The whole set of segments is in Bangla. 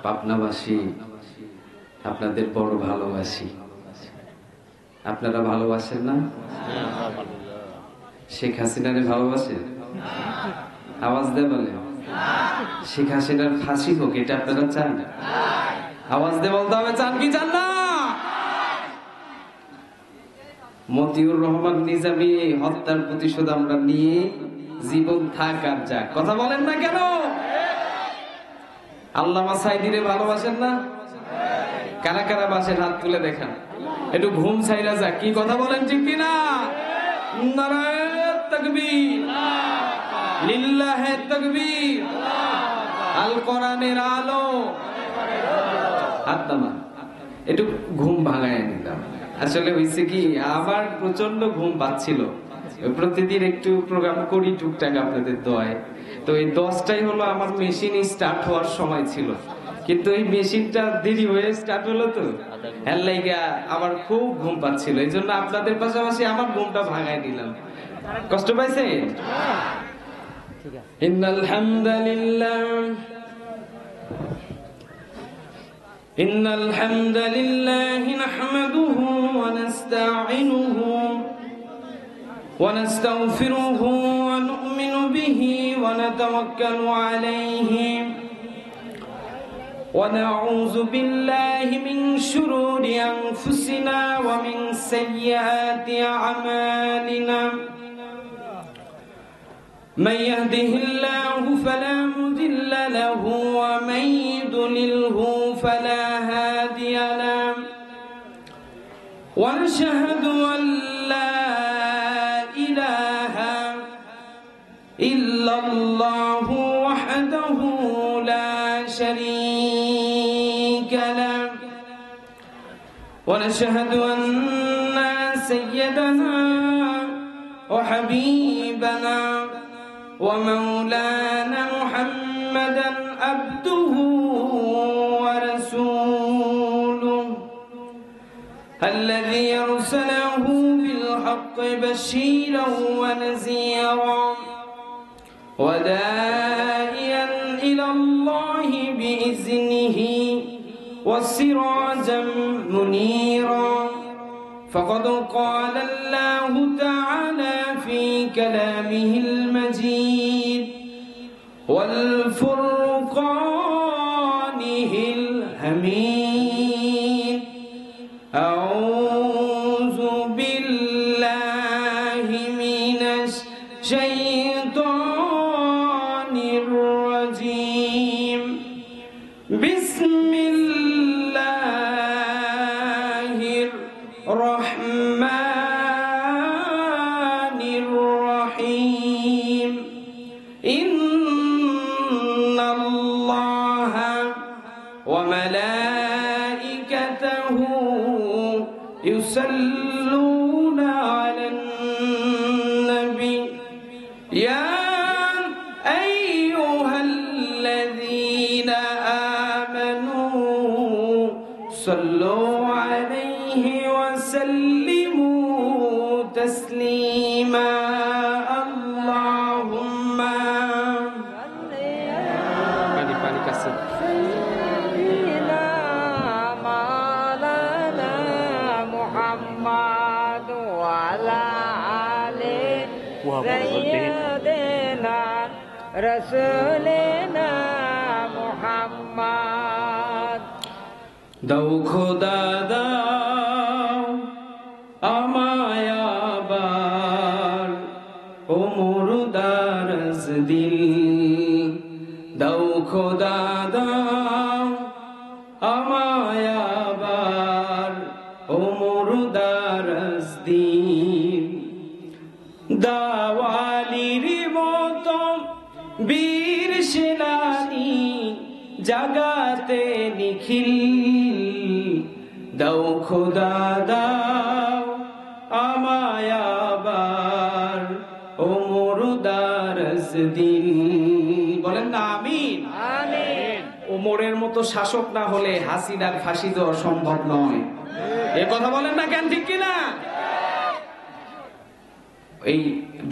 পাবনাবাসী আপনাদের বড় ভালোবাসি। আপনারা ভালোবাসেন না? শেখ হাসিনারে ভালোবাসেন? আওয়াজ দিয়ে বলেন। শেখ হাসিনার ফাঁসি হোক, এটা আপনারা চান? আওয়াজ দিয়ে বলতে হবে, চান কি চান না? মতিউর রহমান নিজামী হত্যার প্রতিশোধ আমরা নিয়ে জীবন থাক আর যাক। কথা বলেন না কেন? আল্লামা সাইদিরে ভালোবাসেন না? কারা কারা বাসেন হাত তুলে দেখান। একটু ঘুম ছাইরা যাক। কি কথা বলেন, ঠিক কিনা? নারায়ে তাকবীর, লিল্লাহে তাকবীর, আল কোরআনের আলো। হাত নামান। একটু ঘুম ভাঙায় নিলাম। আসলে হয়েছে কি, আমার প্রচন্ড ঘুম পাচ্ছিল। প্রতিদিন একটু প্রোগ্রাম করি টুকটাক আপনাদের দোয়ায়। তো এই 10টাই হলো আমার মেশিন স্টার্ট হওয়ার সময় ছিল, কিন্তু এই মেশিনটা দেরি হয়ে স্টার্ট হলো। তো এর লাইগা আমার খুব ঘুম পাচ্ছিল, এই জন্য আপনাদের পাশাপাশি আমার ঘুমটা ভাঙায় নিলাম। কষ্ট পাইছে? ইন্নাল হামদালিল্লাহ ইন্নাল হামদালিল্লাহি নাহমাদুহু ওয়া নাস্তাঈনুহু ওয়া নাস্তাগফিরুহু ওয়া নু'মিনু বিহি ওয়া নাতাওয়াক্কালু আলাইহি ওয়া নাউযু বিল্লাহি মিন শুরুরি আনফুসিনা ওয়া মিন সাইয়্যাতি আ'মালিনা। من يهده الله فلا مضل له ومن يضلله فلا هادي له ونشهد أن لا إله إلا الله وحده لا شريك له ونشهد أن سيدنا وحبيبنا ومولانا محمدا عبده ورسوله الذي أرسله بالحق بشيرا ونذيرا وداعيا إلى الله بإذنه وسراجا منيرا. فقد قال الله تعالى في كلامه المجيد والفرقانه الحميد: أعوذ بالله من الشيطان الرجيم. بسم الله الرحمن الرحيم. إن الله وملائكته يصلون على النبي يا أيها الذين آمنوا صلوا عليه وسلموا تسليما. اللهم محمد وعلى آله سيدنا رسولنا محمد. দাও খোদা দাও আমায় আবার ও মুর্দারস দিল। দাও খোদা দাও আমায় আবার ও মুর্দারস দিল। দাওয়ালির মতো বীর সেনানি জাগাতে নিখিল। দাও খোদা দাও আমায় আবার ও মুর্দারস দিল। বলেন না আমিন। আমিন। ওমরের মতো শাসক না হলে হাসিনার ফাঁসি দেওয়া সম্ভব নয়। এই কথা বলেন না কেন, ঠিক কিনা? এই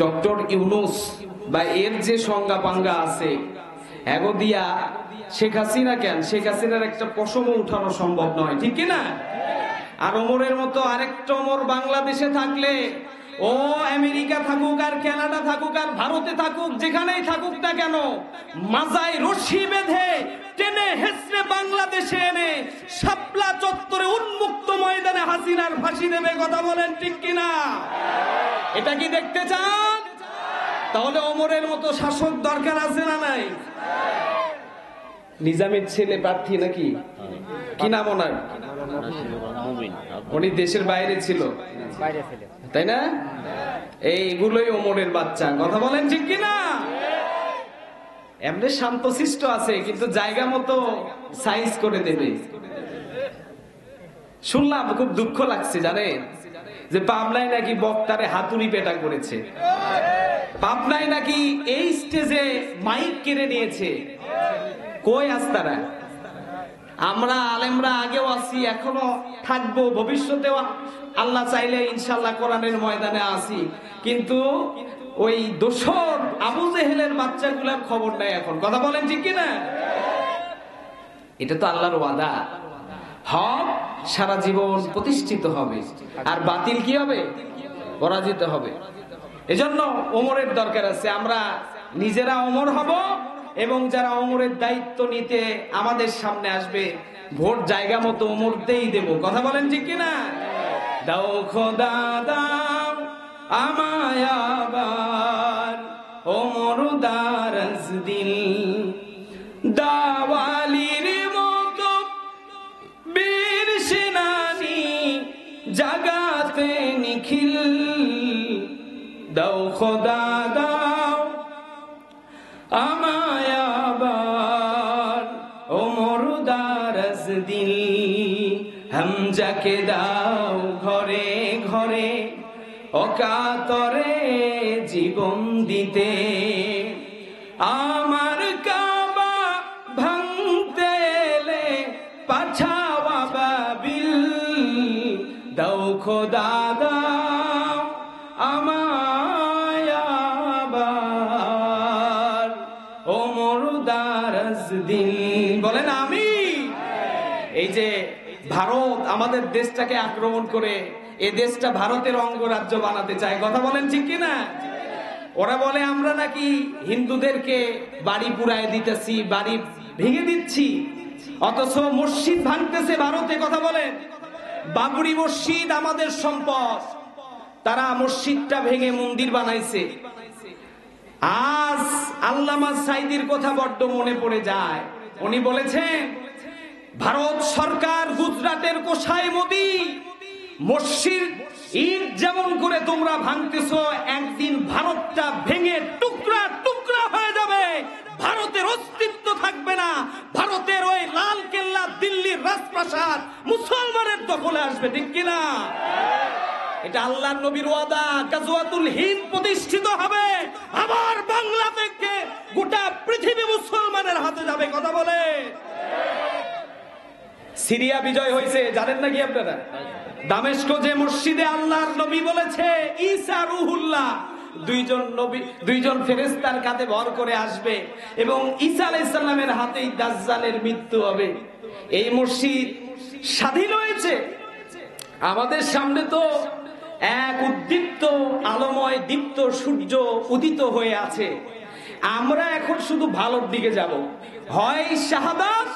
ডক্টর ইউনূস বা এর যে সংজ্ঞা পাঙ্গা আছে, এগো দিয়া শেখ হাসিনা কেন, শেখ হাসিনার একটা পশমও উঠানো সম্ভব নয়, ঠিক কিনা? আর ওমরের মতো আরেকটা ওমর বাংলাদেশে থাকলে ও আমেরিকা থাকুক আর কানাডা থাকুক আর ভারতে থাকুক, যেখানেই থাকুক না কেন, মাজায় রশি বেঁধে টেনে হেসড়ে বাংলাদেশে এনে শাপলা চত্বরে উন্মুক্ত ময়দানে হাসিনার ফাঁসি দেবে। কথা বলেন ঠিক কিনা? এটা কি দেখতে চান? তাহলে ওমরের মতো শাসক দরকার আছে না নাই? নিজামের ছেলে প্রার্থী নাকি, কি নাম ওনার? উনি দেশের বাইরে ছিল, তাই না? এইগুলোই ওমরের বাচ্চা। কথা বলেন ঠিক কিনা? এমনি শান্তশিষ্ট আছে, কিন্তু জায়গা মতো সাইজ করে দেবে। শুনলাম, খুব দুঃখ লাগছে জানেন, যে পাবনায় নাকি বক্তারে হাতুড়ি পেটা করেছে, পাবনায় নাকি এই স্টেজে মাইক কেড়ে নিয়েছে। কই আস্তারা? আমরা আলেমরা আগেও আছি, এখনো থাকবো, ভবিষ্যতেও আল্লাহ চাইলে ইনশাল্লাহ কোরআনের ময়দানে আছি, কিন্তু ওই দোসর আবু জেহেলের বাচ্চাগুলার খবর নাই এখন। কথা বলেন ঠিক কিনা? এটা তো আল্লাহর ওয়াদা, হক সারা জীবন প্রতিষ্ঠিত হবে আর বাতিল কি হবে? পরাজিত হবে। এজন্য ওমরের দরকার আছে। আমরা নিজেরা ওমর হব এবং যারা ওমরের দায়িত্ব নিতে আমাদের সামনে আসবে, ভোট জায়গা মতো ওমরতেই দেব। কথা বলেন ঠিক কিনা? দাও খোদা দাও আমায় আবার ওমর দারাজ দিল, দাওয়ালির মতো বীর সেনানি জাগাতে নিখিল, দাও খোদা দাও আমায় আবার ওমর দারাজ দিল, হামজাকে দাও ঘরে ঘরে অকাতরে জীবন দিতে, আমার কাবা ভাঙতে এলে পাঠাও আবাবিল, দাও খোদা দাও আমায় আবার ওমর দারাজ দিল। বলেন আমি। এই যে ভারত আমাদের দেশটাকে আক্রমণ করে এ দেশটা ভারতের অঙ্গরাজ্য বানাতে চায়। কথা বলেন ঠিক কিনা? ওরা বলে আমরা নাকি হিন্দুদেরকে বাড়ি পুরায় দিতেছি, বাড়ি ভেঙে দিচ্ছি, অথচ মসজিদ ভাঙতেছে ভারতে। কথা বলেন, বাবরি মসজিদ আমাদের সম্পদ, তারা মসজিদটা ভেঙে মন্দির বানাইছে। আজ আল্লামা সাইদির কথা বড্ড মনে পড়ে যায়। উনি বলেছেন, ভারত সরকার গুজরাটের কোষায় মোদি মসজিদ ঈদ যেমন করে তোমরা ভাঙতেছো, একদিন ভারতটা ভেঙে টুকরা টুকরা হয়ে যাবে, ভারতের অস্তিত্ব থাকবে না, ভারতের ওই লাল কেল্লা, দিল্লির রাজপ্রাসাদ মুসলমানের দখলে আসবে। ঠিক কিনা? এটা আল্লাহর নবীর ওয়াদা। গাজওয়াতুল হিন্দ প্রতিষ্ঠিত হবে, আবার বাংলা থেকে গোটা পৃথিবী মুসলমানের হাতে যাবে। কথা বলে সিরিয়া বিজয় হয়েছে, জানেন নাকি আপনারা? দামেস্ক যে মসজিদে আল্লাহর নবী বলেছে ঈসা রুহুল্লাহ, দুইজন ফেরেশতার কাঁধে ভর করে আসবে এবং ঈসা আলাইহিস সালামের হাতেই দাজ্জালের মৃত্যু হবে। এই মসজিদ স্বাধীন হয়েছে। আমাদের সামনে তো এক উদ্দীপ্ত আলোময় দীপ্ত সূর্য উদিত হয়ে আছে। আমরা এখন শুধু ভালোর দিকে যাব, হয় শাহাদাত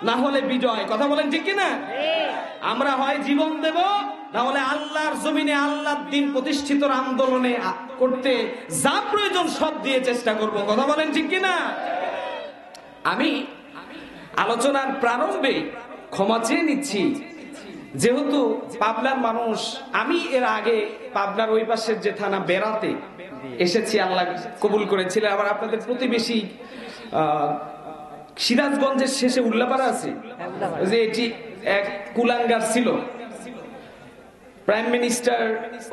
না হলে বিজয়। কথা বলেন ঠিক কিনা? আমরা হয় জীবন দেব, না হলে আল্লাহর জমিনে আল্লাহর দ্বীন প্রতিষ্ঠিতর আন্দোলনে করতে যা প্রয়োজন সব দিয়ে চেষ্টা করব। কথা বলেন ঠিক কিনা? আমি আলোচনার প্রারম্ভে ক্ষমা চেয়ে নিচ্ছি, যেহেতু পাবনার মানুষ, আমি এর আগে পাবনার ওই পাশের যে থানা বেড়াতে এসেছি, আল্লাহ কবুল করেছিলেন। আবার আপনাদের প্রতিবেশী সিরাজগঞ্জের শেষে উল্লাপাড়া আছে, যে এটি এক কুলাঙ্গার ছিল, প্রাইম মিনিস্টার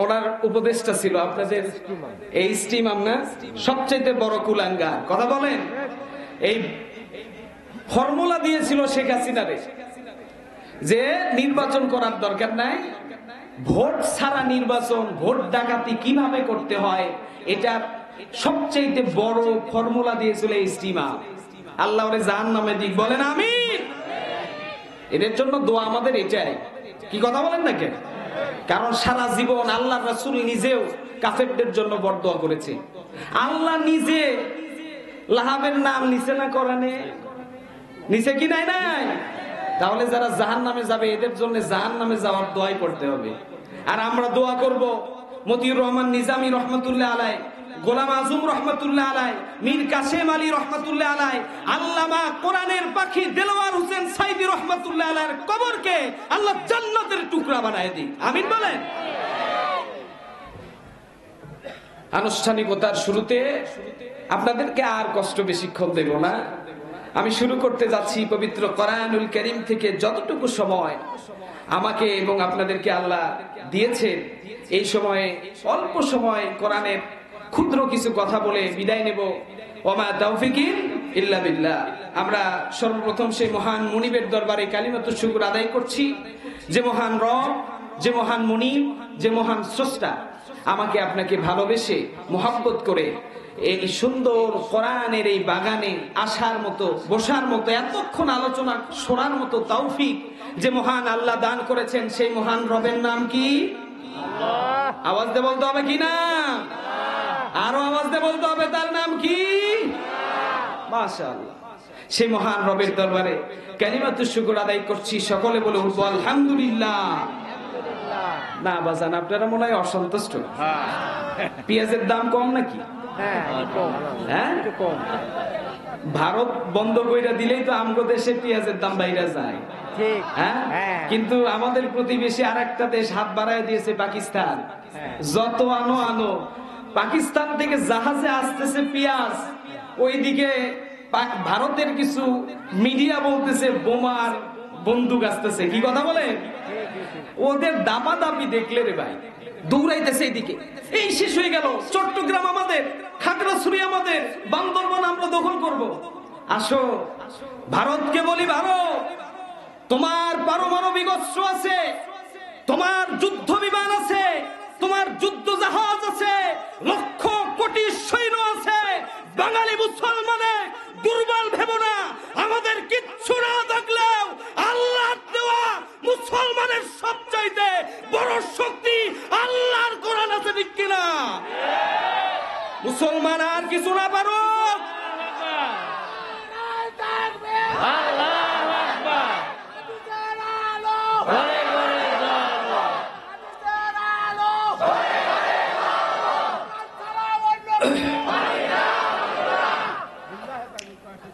ওনার উপদেষ্টা ছিল আপনাদের এই স্টিম, আমরা সবচাইতে বড় কুলাঙ্গার। কথা বলেন, এই ফর্মুলা দিয়েছিল শেখ হাসিনারে যে নির্বাচন করার দরকার নাই, ভোট ছাড়া নির্বাচন, ভোট ডাকাতি কিভাবে করতে হয়, এটার সবচেয়ে বড় ফর্মুলা দিয়েছিল ইস্টিমা। আল্লাহ ওরে জাহান্নামে দিক, বলেন আমিন। এদের জন্য দোয়া আমাদের এটাই। কি কথা বলেন না কেন? কারণ সারা জীবন আল্লাহর রাসূল নিজেও কাফেরদের জন্য বরদোয়া করেছে। আল্লাহ নিজে লাহাবের নাম নিচে না কোরআনে, নিচে কি নাই নাই? তাহলে যারা জাহান্নামে যাবে এদের জন্য জাহান্নামে যাওয়ার দোয়াই করতে হবে। আর আমরা দোয়া করব মতিউর রহমান নিজামী রহমাতুল্লাহ আলাইহি, গোলাম আজম রহমাতুল্লাহ আলাইহি, মীর কাসেম আলী রহমাতুল্লাহ আলাইহি, আল্লামা কোরআনের পাখি দেলোয়ার হোসেন সাইদি রহমাতুল্লাহ আলাইহির কবরকে আল্লাহ জান্নাতের টুকরা বানায় দিক, আমিন বলেন। আনুষ্ঠানিকতার শুরুতে আপনাদেরকে আর কষ্ট বেশিক্ষণ দেব না। আমি শুরু করতে যাচ্ছি পবিত্র কোরআনুল কারীম থেকে যতটুকু সময় আমাকে এবং আপনাদেরকে আল্লাহ দিয়েছেন, এই সময়ে অল্প সময় কোরআনের ক্ষুদ্র কিছু কথা বলে বিদায় নেব। ওমা তাওফিকি ইল্লা বিল্লাহ। আমরা সর্বপ্রথম সেই মহান মুনিবের দরবারে কালিমাতুশ শুকর আদায় করছি, যে মহান রব, যে মহান মুনিব, যে মহান স্রষ্টা আমাকে আপনাকে ভালোবেসে মোহাব্বত করে এই সুন্দর কোরআনের এই বাগানে আসার মতো, বসার মতো, এতক্ষণ আলোচনা শোনার মতো তৌফিক যে মহান আল্লাহ দান করেছেন, সেই মহান রবের নাম কি? আল্লাহ। আওয়াজ দিয়ে বলতে হবে কি না? আরো আওয়াজ দিয়ে বলতে হবে, তার নাম কি? মাশাআল্লাহ। সেই মহান রবের দরবারে কালিমাতুশ শুকর আদায় করছি। সকলে বলে উঠবো আলহামদুলিল্লাহ। না বাজান, আপনারা মনে হয় অসন্তুষ্ট। পেঁয়াজের দাম কম নাকি? হ্যাঁ, ভারত বন্ধ কইরা দিলেই তো আমগো দেশে পেঁয়াজের দাম বাইরে যায়। হ্যাঁ, কিন্তু আমাদের প্রতিবেশী আরেকটা দেশ হাত বাড়ায় দিয়েছে, পাকিস্তান। যত আনো আনো, পাকিস্তান থেকে জাহাজে আসতেছে পেঁয়াজ, ওইদিকে ভারতের কিছু মিডিয়া বলতেছে বোমার বন্দুক আসতেছে। কি কথা বলে? ওদের দাপাদাপি দেখলে রে ভাই দৌড়াইতেছে এইদিকে। এই শেষ হয়ে গেল, চট্টগ্রাম আমাদের, খাগড়াছড়ি আমাদের, বান্দরবান আমরা দখল করব। আসো ভারতকে বলি, ভারত তোমার পারমাণবিক অস্ত্র আছে, তোমার যুদ্ধ বিমান আছে, তোমার যুদ্ধ জাহাজ আছে, লক্ষ কোটি সৈন্য আছে। বাঙালি মুসলমানে দুর্বল ভেবো না। আমাদের কিচ্ছু না থাকলেও আল্লাহর দেওয়া মুসলমানের সবচাইতে বড় শক্তি আল্লাহর কোরআন আছে, ঠিক কিনা? মুসলমান আর কিছু না পারো।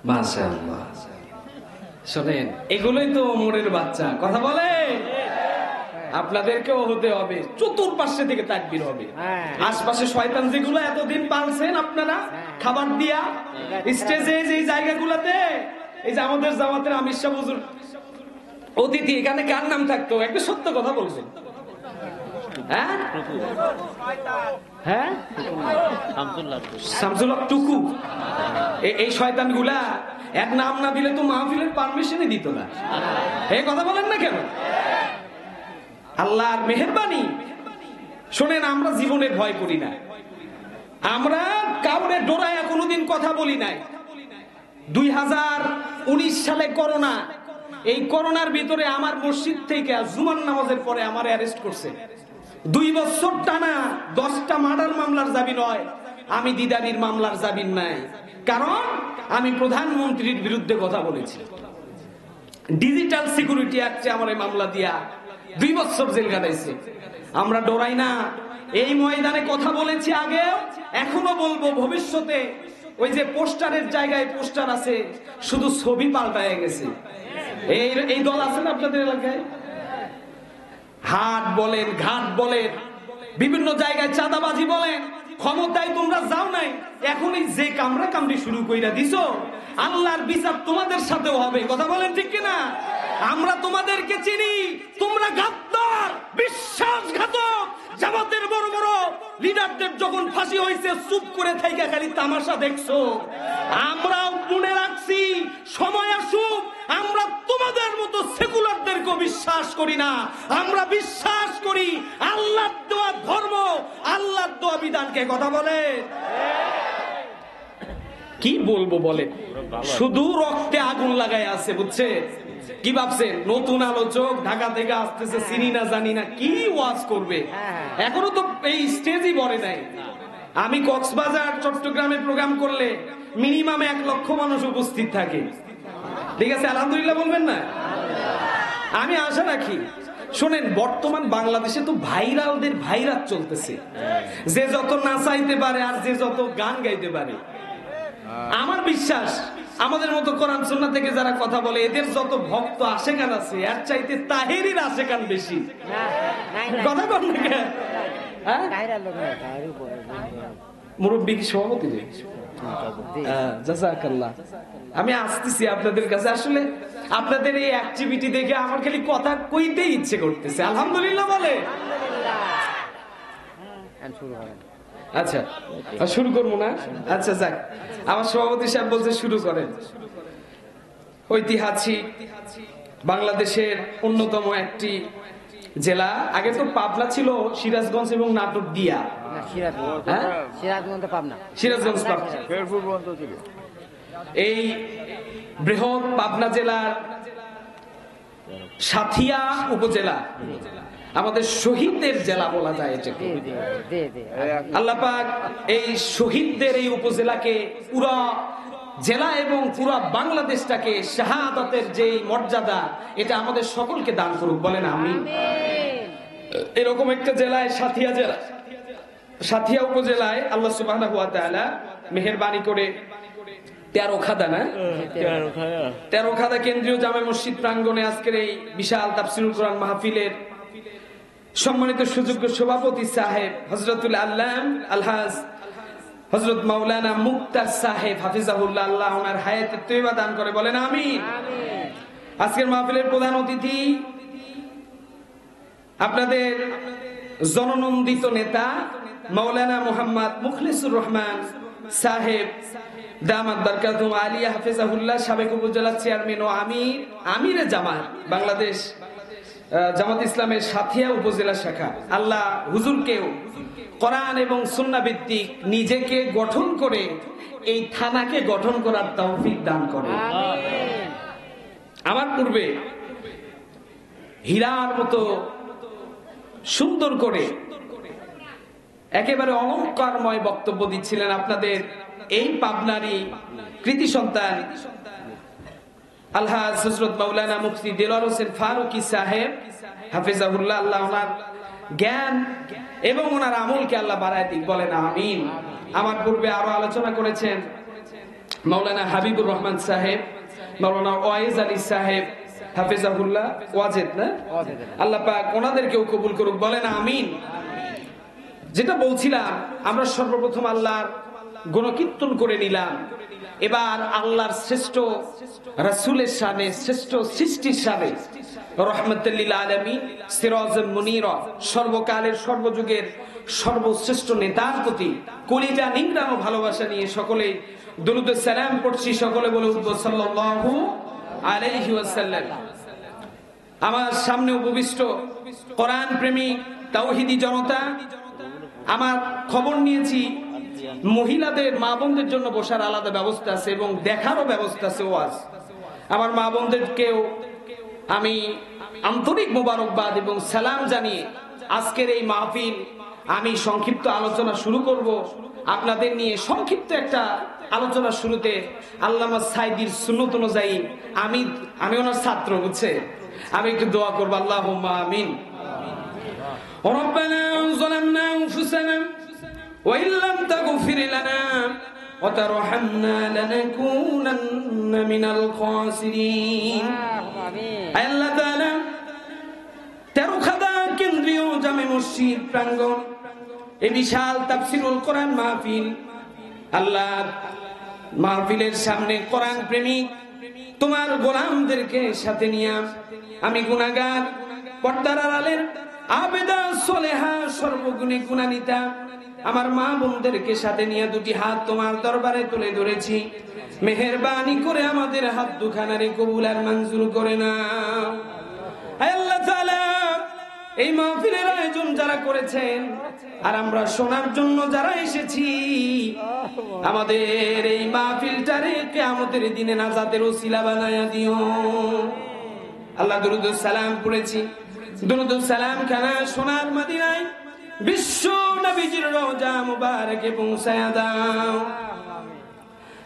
মাশাআল্লাহ। শোনেন, এগুলোই তো ওমরের বাচ্চা, কথা বলে। আপনাদেরকেও হতে হবে, চতুর্পাশে থেকে তাকবীর হবে। আশপাশে শয়তান যেগুলো এতদিন পালছেন আপনারা খাবার দিয়া, স্টেজে এই জায়গাগুলোতে, এই যে আমাদের জামাতের আমির শাহ হুজুর অতিথি, এখানে কার নাম থাকতো? একটা সত্য কথা বলছেন। হ্যাঁ হ্যাঁ, শামসুল্লাহ টুকু। এই শয়তান গুলা এক নাম না দিলে তো মাহফিলের পারমিশনই দিত না। এই কথা বলেন না কেন? আল্লাহর মেহেরবানি। শোনেন, আমরা জীবনে ভয় করি না, আমরা কাউরে ডরায়া কোনোদিন কথা বলি নাই। 2019 সালে করোনা, এই করোনার ভিতরে আমার মসজিদ থেকে জুমার নামাজের পরে আমার অ্যারেস্ট করছে। 2 বছর টানা 10টা মার্ডার মামলার জামিন হয়, আমি দিদারির মামলার জামিন নাই। কারণ আমি প্রধানমন্ত্রীর বিরুদ্ধে কথা বলেছি। ডিজিটাল সিকিউরিটি অ্যাক্টে আমার এই মামলা দিয়া 2 বছর জেল কাটাইছে। আমরা ডরাই না। এই ময়দানে কথা বলেছি আগে, এখনো বলবো, ভবিষ্যতে। ওই যে পোস্টারের জায়গায় পোস্টার আছে, শুধু ছবি পাল্টায় গেছে। এই দল আছে না আপনাদের এলাকায়? হাট বলেন, ঘাট বলেন, বিভিন্ন জায়গায় চাঁদাবাজি বলেন, ক্ষমতায় তোমরা যাও নাই, এখনই যে কামড়া কামড়ি শুরু কইরা দিছো, আল্লাহর বিচার তোমাদের সাথেও হবে। কথা বলেন ঠিক কিনা? আমরা তোমাদেরকে চিনি, তোমরা গাদ্দার, বিশ্বাসঘাতক। জামাতের বড় বড় লিডারদের যখন ফাঁসি হয়েছে চুপ করে থাইকা খালি তামাশা দেখছো। আমরাও মনে রাখছি, সময় আসুক আমরা তোমাদের মতো সেকুলারদেরকে বিশ্বাস করি না। আমরা বিশ্বাস করি আল্লাহর দেওয়া ধর্ম, আল্লাহর দেওয়া বিধানকে। কথা বলে কি বলবো বলে, শুধু রক্তে আগুন লাগাই আছে, বুঝছে? কি ভাবছেন নতুন আলোচক ঢাকা থেকে আসতেছে, চিনি না জানি না, কি ওয়াজ করবে? এখনো তো এই স্টেজই বলে নাই। আমি কক্সবাজার চট্টগ্রামে প্রোগ্রাম করলে মিনিমাম 1 লক্ষ মানুষ উপস্থিত থাকে। ঠিক আছে, আলহামদুলিল্লাহ বলবেন না? আমি আশা রাখি। শোনেন, বর্তমান বাংলাদেশে তো ভাইরালদের ভাইরাল চলতেছে, যে যত নাচাইতে পারে আর যে যত গান গাইতে পারে। আমার বিশ্বাস আমাদের মতো কোরআন সুন্নাহ থেকে যারা কথা বলে, এদের যত ভক্ত আশেকান আছে, এর চাইতে তাহেরির আশেকান বেশি। কথা বল না কেন? মুরব্বী কি সভাপতি? জাযাকাল্লাহ। আমি আসতেছি আপনাদের কাছে। আসলে আপনাদের এই অ্যাক্টিভিটি দেখে আমার খালি কথা কইতে ইচ্ছে করতেছে। আলহামদুলিল্লাহ বলে। আচ্ছা, শুরু করবো না? আচ্ছা যাক, আমার সভাপতি সাহেব বলছে শুরু করেন। ঐতিহাসিক বাংলাদেশের অন্যতম একটি জেলা, আগে তো পাবনা ছিল, সিরাজগঞ্জ এবং নাটোর দিয়া। সিরাজগঞ্জ পাবনা। এই বৃহৎ পাবনা জেলার সাথিয়া উপজেলা আমাদের শহীদদের জেলা বলা যায় এটাকে। আল্লাহ পাক এই শহীদদের এই উপজেলাকে পুরা জেলা এবং পুরা বাংলাদেশটাকে শাহাদাতের যে মর্যাদা, এটা আমাদের সকলকে দান করুক, বলেন আমিন। এরকম একটা জেলায় সাথিয়া জেলা, সাথিয়া উপজেলায় আল্লাহ সুবহানাহু ওয়া তাআলা মেহেরবানি করে 13 খাদা না 13 খাদা কেন্দ্রীয় জামে মসজিদ প্রাঙ্গণে আজকের এই বিশাল তাফসীরুল কোরআন মাহফিলের সম্মানিত সুযোগ্য সভাপতি সাহেব হযরতুল আল্লাম আলহাজ হযরত মাওলানা মুক্তার সাহেব হাফিজাহুল্লাহ, আল্লাহ ওনার হায়াতে তয়্যিবা দান করে, বলেন আমিন। আজকের মাহফিলের প্রধান অতিথি আপনাদের জননন্দিত নেতা মাওলানা মুহাম্মদ মুখলিসুর রহমান সাহেব দামাত বারকাতুহু আলিয়া হাফিজাহুল্লাহ, সাবেক উপজেলা চেয়ারম্যান ও আমিরে জামাত বাংলাদেশ জামাত ইসলামের সাথিয়া উপজেলা শাখা। আল্লাহ হুজুরকেও কোরআন এবং সুন্নাহ ভিত্তিক নিজেকে গঠন করে এই থানাকে গঠন করার তৌফিক দান করে। আমার পূর্বে হীরার মতো সুন্দর করে একেবারে অলংকারময় বক্তব্য দিচ্ছিলেন আপনাদের এই পাবনারই কৃতি সন্তান আলহাজ হযরত মাওলানা মুফতি দেলোয়ার হোসেন ফারুকী সাহেব হাফিজাহুল্লাহ, আল্লাহ ওনার জ্ঞান এবং ওনার আমলকে আল্লাহ বাড়ায় দিক, বলেন আমিন। আমার পূর্বে আরো আলোচনা করেছেন মাওলানা হাবিবুর রহমান সাহেব, মাওলানা ওয়াইজ আলী সাহেব হাফিজাহুল্লাহ, ওয়াজেদ না, আল্লাহ পাক ওনাদেরকেও কবুল করুক, বলেন আমিন। যেটা বলছিলাম, আমরা সর্বপ্রথম আল্লাহর গুণকীর্তন করে নিলাম, এবার আল্লাহর শ্রেষ্ঠ রাসূলের শানে, শ্রেষ্ঠ সৃষ্টির শানে রহমাতুল লিল আলামিন সিরাজুল মুনীর, সর্বকালের সর্বযুগের সর্বশ্রেষ্ঠ নেতার প্রতি কলিজা নিংড়ানো ভালোবাসা নিয়ে সকলে দরুদ ও সালাম পড়ছি। সকলে বলে উঠবো সাল্লাল্লাহু আলাইহি ওয়াসাল্লাম। আমার সামনে উপবিষ্ট কোরআন প্রেমী তাওহীদি জনতা, আমার খবর নিয়েছি মহিলাদের মা বোনদের জন্য বসার আলাদা ব্যবস্থা আছে এবং দেখারও ব্যবস্থা আছে ওয়াজ। আমার মা বোনদেরকেও আমি আন্তরিক মোবারকবাদ এবং সালাম জানিয়ে আজকের এই মাহফিল আমি সংক্ষিপ্ত আলোচনা শুরু করব আপনাদের নিয়ে। সংক্ষিপ্ত একটা আলোচনা শুরুতে আল্লামা সাইদির সুন্নত অনুযায়ী আমি ওনার ছাত্র, বুঝছে, আমি একটু দোয়া করবো, আল্লাহুম্মা আমিন। রব্বানা যালামনা আনফুসানা ওয়া ইল্লাম তাগফির লানা ওয়া তারহামনা লানাকুনান্না মিনাল খাসিরিন। আল্লাহ তাআলা 13 খাদা কেন্দ্রীয় জামে মসজিদ প্রাঙ্গণ, এই বিশাল তাফসীরুল কোরআন মাহফিল, আল্লাহ মাহফিলের সামনে কোরআন প্রেমিক তোমার গোলামদেরকে সাথে নিয়ে আমি গুনাহগার পর্দার আড়ালের আবেদা সলেহা সর্বগুণে গুণান্বিতা আমার মা বোনদেরকে সাথে নিয়ে দুটি হাত তোমার দরবারে তুলে ধরেছি। মেহেরবানি করে আমাদের হাত দুখানারে কবুল আর মঞ্জুর করে নাও। আল্লাহ তাআলা এই মাহফিলের আয়োজন যারা যারা করেছেন আর আমরা শোনার জন্য যারা এসেছি, আমাদের এই মাহফিলটারে কিয়ামতের দিনে নাজাতের ওসিলা বানায়া দিও। আল্লাহ দুরুদ সালাম পড়েছি, দুরুদ সালাম খানা সোনার মদিনায় বিশ্ব নবীজির রওজা মুবারকে পৌঁছায়া দাও।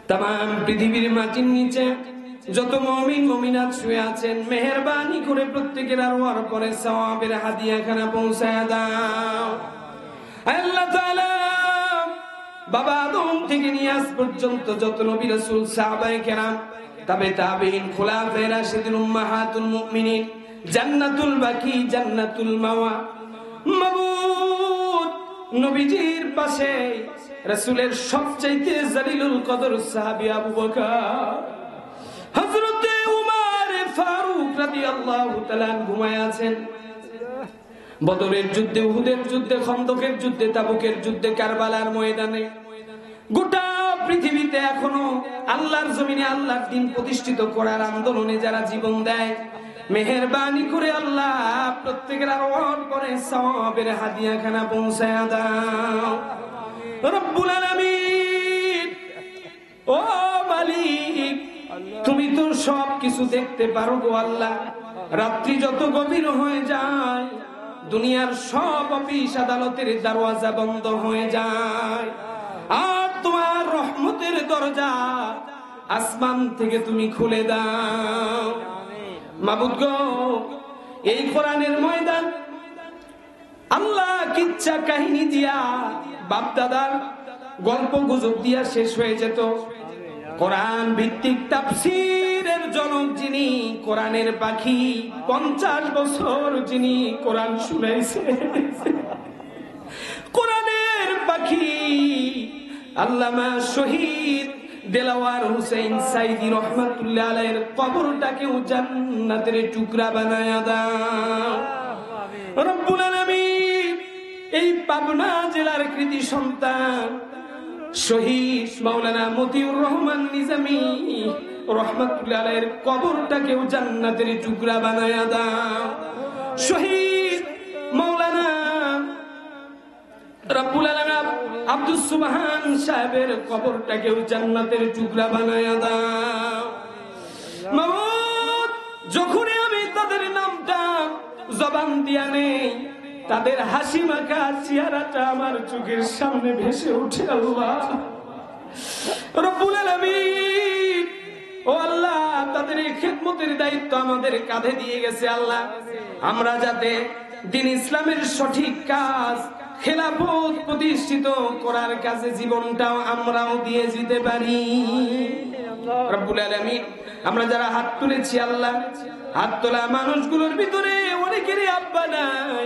তাম পৃথিবীর মাটির নিচে যত মুমিন মুমিনাত শুয়ে আছেন, মেহেরবানি করে প্রত্যেকের আরওয়ার পরে সওয়াবের হাদিয়া খানা পৌঁছায়া দাও। আল্লাহ তাআলা বাবা আদম থেকে নিয়ে আজ পর্যন্ত যত নবী রাসূল সাহাবায়ে কেরাম তবে তাবেঈন খুলাফায়ে রাশিদিন উম্মাহাতুল মুমিনিন জান্নাতুল বাকি জান্নাতুল মাওয়া মাবুদ নবীজির পাশে রাসূলের সবচাইতে জলিলুল কদর সাহাবী আবু বকর হযরত উমর ফারুক রাদিয়াল্লাহু তাআলা ঘুমায় আছেন। বদরের যুদ্ধে, উহুদের যুদ্ধে, খন্দকের যুদ্ধে, তাবুকের যুদ্ধে, কারবালার ময়দানে, গোটা পৃথিবীতে এখনো আল্লাহর জমিনে আল্লাহর দ্বীন প্রতিষ্ঠিত করার আন্দোলনে যারা জীবন দেয়, মেহেরবানি করে আল্লাহ প্রত্যেকের আরওয়ার পরে সওয়াবের হাদিয়া খানা পৌঁছায়া দাও। রব্বুল আলামিন, ও মালিক, তুমি তো সব কিছু দেখতে পারো গো আল্লাহ। রাত্রি যত গভীর হয়ে যায়, দুনিয়ার সব অফিস আদালতের দরওয়াজা বন্ধ হয়ে যায়, আর তোমার রহমতের দরজা আসমান থেকে তুমি খুলে দাও। মাবুদ গো, এই কোরআনের ময়দান আল্লাহ কিচ্ছা কাহিনী দিয়া, বাপ দাদার গল্প গুজব দিয়া শেষ হয়ে যেত। কোরআন ভিত্তিক তাফসীরের জনক যিনি, কোরআনের পাখি, 50 বছর যিনি কোরআন শুনাইছে, কোরআনের পাখি আল্লামা শহীদ দেলাওয়ার হুসাইন সাইদি রহমাতুল্লাহ আলাইহির কবরটাকেও জান্নাতের টুকরা বানায়া দাও। রব্বুল আলামিন, এই পাবনা জেলার কৃতি সন্তান শহীদ মাওলানা মতিউর রহমান নিজামী রহমাতুল্লাহ আলাইহির কবরটাকেও জান্নাতের টুকরা বানায়া দাও। শহীদ মাওলানা রব্বুল আলামিন আব্দুস সুবহান সাহেবের কবরটাকেও জান্নাতের টুকরা বানায়া দাও। মাওলানা, যখনই আমি তাদের নামটা জবান দিয়া নেই, তাদের হাসি মাখা চেহারাটা আমার চোখের সামনে ভেসে ওঠে। আল্লাহ রব্বুল আলামিন, ও আল্লাহ, তাদের এই খেদমতের দায়িত্ব আমাদের কাঁধে দিয়ে গেছে। আল্লাহ, আমরা যাতে দ্বীন ইসলামের সঠিক কাজ, খেলাফত প্রতিষ্ঠিত করার কাজে জীবনটাও আমরাও দিয়ে যেতে পারি। রব্বুল আলামিন, আমরা যারা হাত তুলেছি, আল্লাহ, হাত তোলা মানুষগুলোর ভিতরে অনেকেরই আব্বা নাই,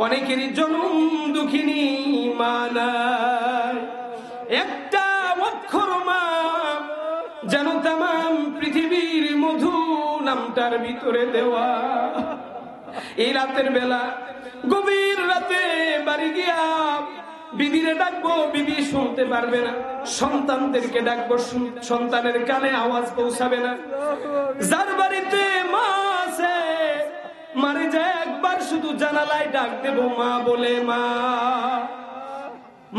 অনেকেরই জনম দুঃখিনী মা নাই। একটা অক্ষর মা যেন তামাম পৃথিবীর মধু নামটার ভিতরে দেওয়া। এই রাতের বেলা, গভীর রাতে বাড়ি গিয়া বিবিরে ডাকবো, বিবি শুনতে পারবে না। সন্তানদেরকে ডাকবো, সন্তানের কানে আওয়াজ পৌঁছাবে না। যার বাড়িতে মা আছে, মারে যায় একবার শুধু জানালায় ডাক দেব মা বলে, মা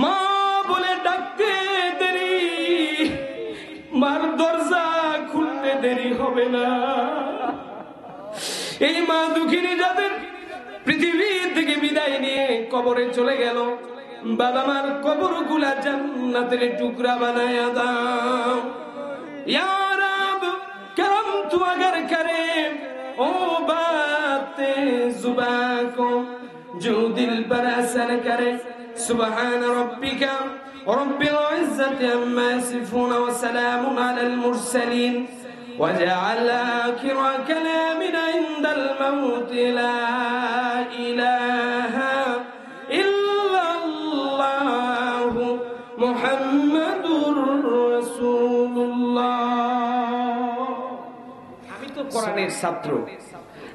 মা বলে ডাকতে দেরি, মার দরজা খুলতে দেরি হবে না। এই মা দুঃখিনী যাদের পৃথিবী থেকে বিদায় নিয়ে কবরে চলে গেল, বাবা মার কবর গুলা জান্নাতের টুকরা বানায়া দাও। ইয়া রব করম তু अगर करे ओ बाते जुबा को जो दिल पर असर करे। सुबहान रब्बिका रब्बिल इज्जति अम्मा यसिफून व सलामुन अलल मुरसलीन وجعل آخر كلامنا عند الموت لا إله إلا الله محمد رسول الله। আমি তো কোরআনের ছাত্র,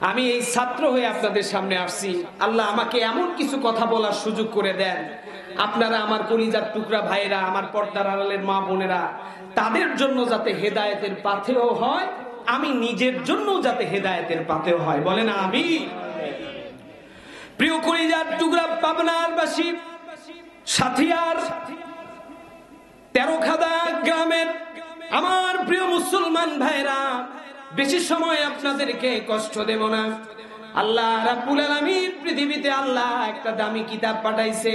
আমি এই ছাত্র হয়ে আপনাদের সামনে আসছি। আল্লাহ আমাকে এমন কিছু কথা বলার সুযোগ করে দেন, আপনারা আমার কলিজার টুকরা ভাইয়েরা, আমার পর্দার আড়ালের মা বোনেরা, তাদের জন্য যাতে হেদায়েতের পাথেও হয়, আমি নিজের জন্য যাতে হেদায়েতের পাথেও হয়। বলেন আমিন। প্রিয় কলিজার টুকরা পাবনার বাসী, সাথিয়ার তেরোখাদা গ্রামের আমার প্রিয় মুসলমান ভাইরা, বেশি সময় আপনাদেরকে কষ্ট দেব না। আল্লাহ রাব্বুল আলামিন পৃথিবীতে আল্লাহ একটা দামি কিতাব পাঠাইছে।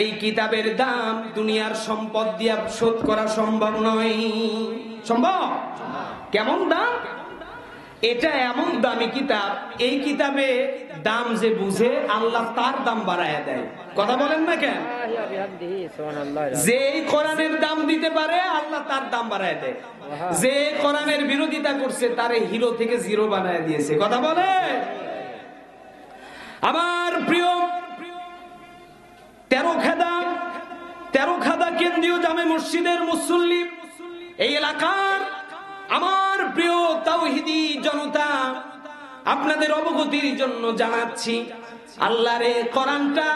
এই কিতাবের দাম দুনিয়ার সম্পদ দিয়ে শোধ করা সম্ভব নয়। সম্ভব? কেমন দাম? এটা এমন দামি কিতাব, এই কিতাবে দাম যে বুঝে আল্লাহ তার দাম বাড়ায় দেয়। কথা বলেন না কেন? যে কোরআনের দাম দিতে পারে আল্লাহ তার দাম বাড়ায় দেয়। যে কোরআনের বিরোধিতা করছে তারে হিরো থেকে জিরো বানায় দিয়েছে। কথা বলে আমার প্রিয় তেরোখাদা কেন্দ্রীয় জামে মসজিদের মুসল্লি, এই এলাকার আমার প্রিয় তাওহীদি জনতা, আপনাদের অবগতির জন্য জানাচ্ছি, আল্লাহর এই কোরআনটা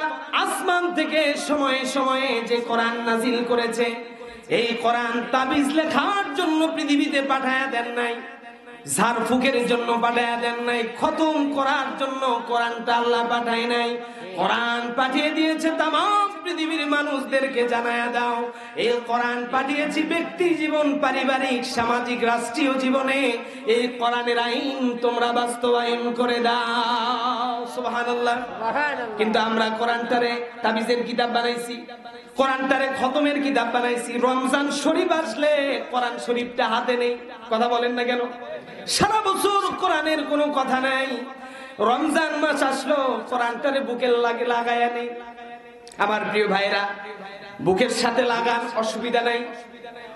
আসমান থেকে সময়ে সময়ে যে কোরআন নাজিল করেছে, এই কোরআন তাবিজ লেখার জন্য পৃথিবীতে পাঠায়া দেন নাই, ঝাড়ফুঁকের জন্য পাঠায়া দেন নাই, খতম করার জন্য কোরআনটা আল্লাহ পাঠায় নাই। কোরআন পাঠিয়ে দিয়েছে তামাম পৃথিবীর মানুষদেরকে জানায়া দাও, এই কোরআন পাঠিয়েছি ব্যক্তি জীবন, পারিবারিক, সামাজিক, রাষ্ট্রীয় জীবনে এই কোরআনের আইন তোমরা বাস্তবায়ন করে দাও। সুবহানাল্লাহ। কিন্তু আমরা কোরআনটারে তাবিজের কিতাব বানাইছি, কোরআনটারে খতমের কিতাব বানাইছি। রমজান শরীফ আসলে কোরআন শরীফটা হাতে নেই। কথা বলেন না কেন? সারা বছর কোরআনের কোনো কথা নাই, রমজান মাস আসলো কোরআনটারে বুকের লাগে লাগায়া নেই। আমার প্রিয় ভাইরা, বুকের সাথে লাগান, অসুবিধা নাই,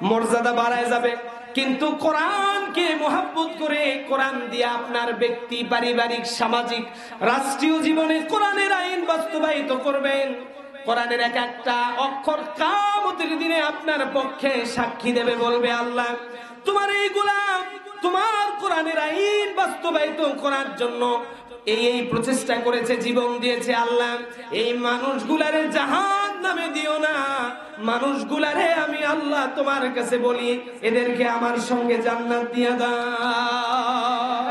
মর্যাদা বাড়ায় যাবে। কিন্তু কোরআনকে মহব্বত করে কোরআন দিয়ে আপনার ব্যক্তি, পারিবারিক, সামাজিক, রাষ্ট্রীয় জীবনে কোরআনের আইন বাস্তবায়িত করবেন। কোরআনের এক একটা অক্ষর কিয়ামতের দিনে আপনার পক্ষে সাক্ষী দেবে, বলবে আল্লাহ তোমার এই গোলাম তোমার কোরআনের আইন বাস্তবায়িত করার জন্য এই প্রচেষ্টা করেছে, জীবন দিয়েছে। আল্লাহ এই মানুষগুলারে জাহান্নামে দিও না, মানুষগুলারে আমি আল্লাহ তোমার কাছে বলি এদেরকে আমার সঙ্গে জান্নাত দিয়ে দাও।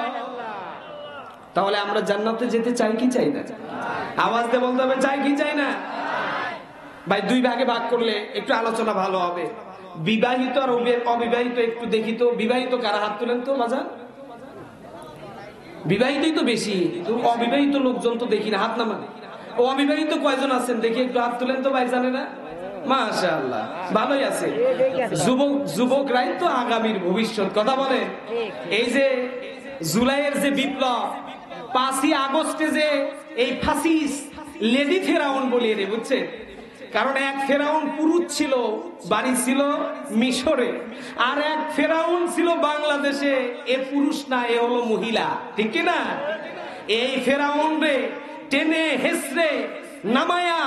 তাহলে আমরা জান্নাতে যেতে চাই কি চাই না? আওয়াজ দিয়ে বলতে হবে, চাই কি চাই না? ভাই দুই ভাগে ভাগ করলে একটু আলোচনা ভালো হবে। বিবাহিত আর অবিবাহিত একটু দেখি তো। বিবাহিত কারা? হাত তুলেন তো বাজার। বিবাহিতই তো বেশি, অবিবাহিত লোকজন তো দেখি না, হাত নামান। অবিবাহিত কয়জন আছেন দেখি, একটু হাত তুলেন তো ভাই। জানে না? মাশাআল্লাহ, ভালোই আছে। যুবকরাই তো আগামীর ভবিষ্যৎ। কথা বলে এই যে জুলাইয়ের যে বিপ্লব, 5ই আগস্টে যে এই ফাসিস লেডি ফেরাউন বলিয়ে রে, বুঝছে? কারণ এক ফেরাউন পুরুষ ছিল, বাড়ি ছিল মিশরে, আর এক ফেরাউন ছিল বাংলাদেশে। এ পুরুষ না, এ হলো মহিলা, ঠিক কি না? এই ফেরাউন রে টেনে হেসরে নামায়া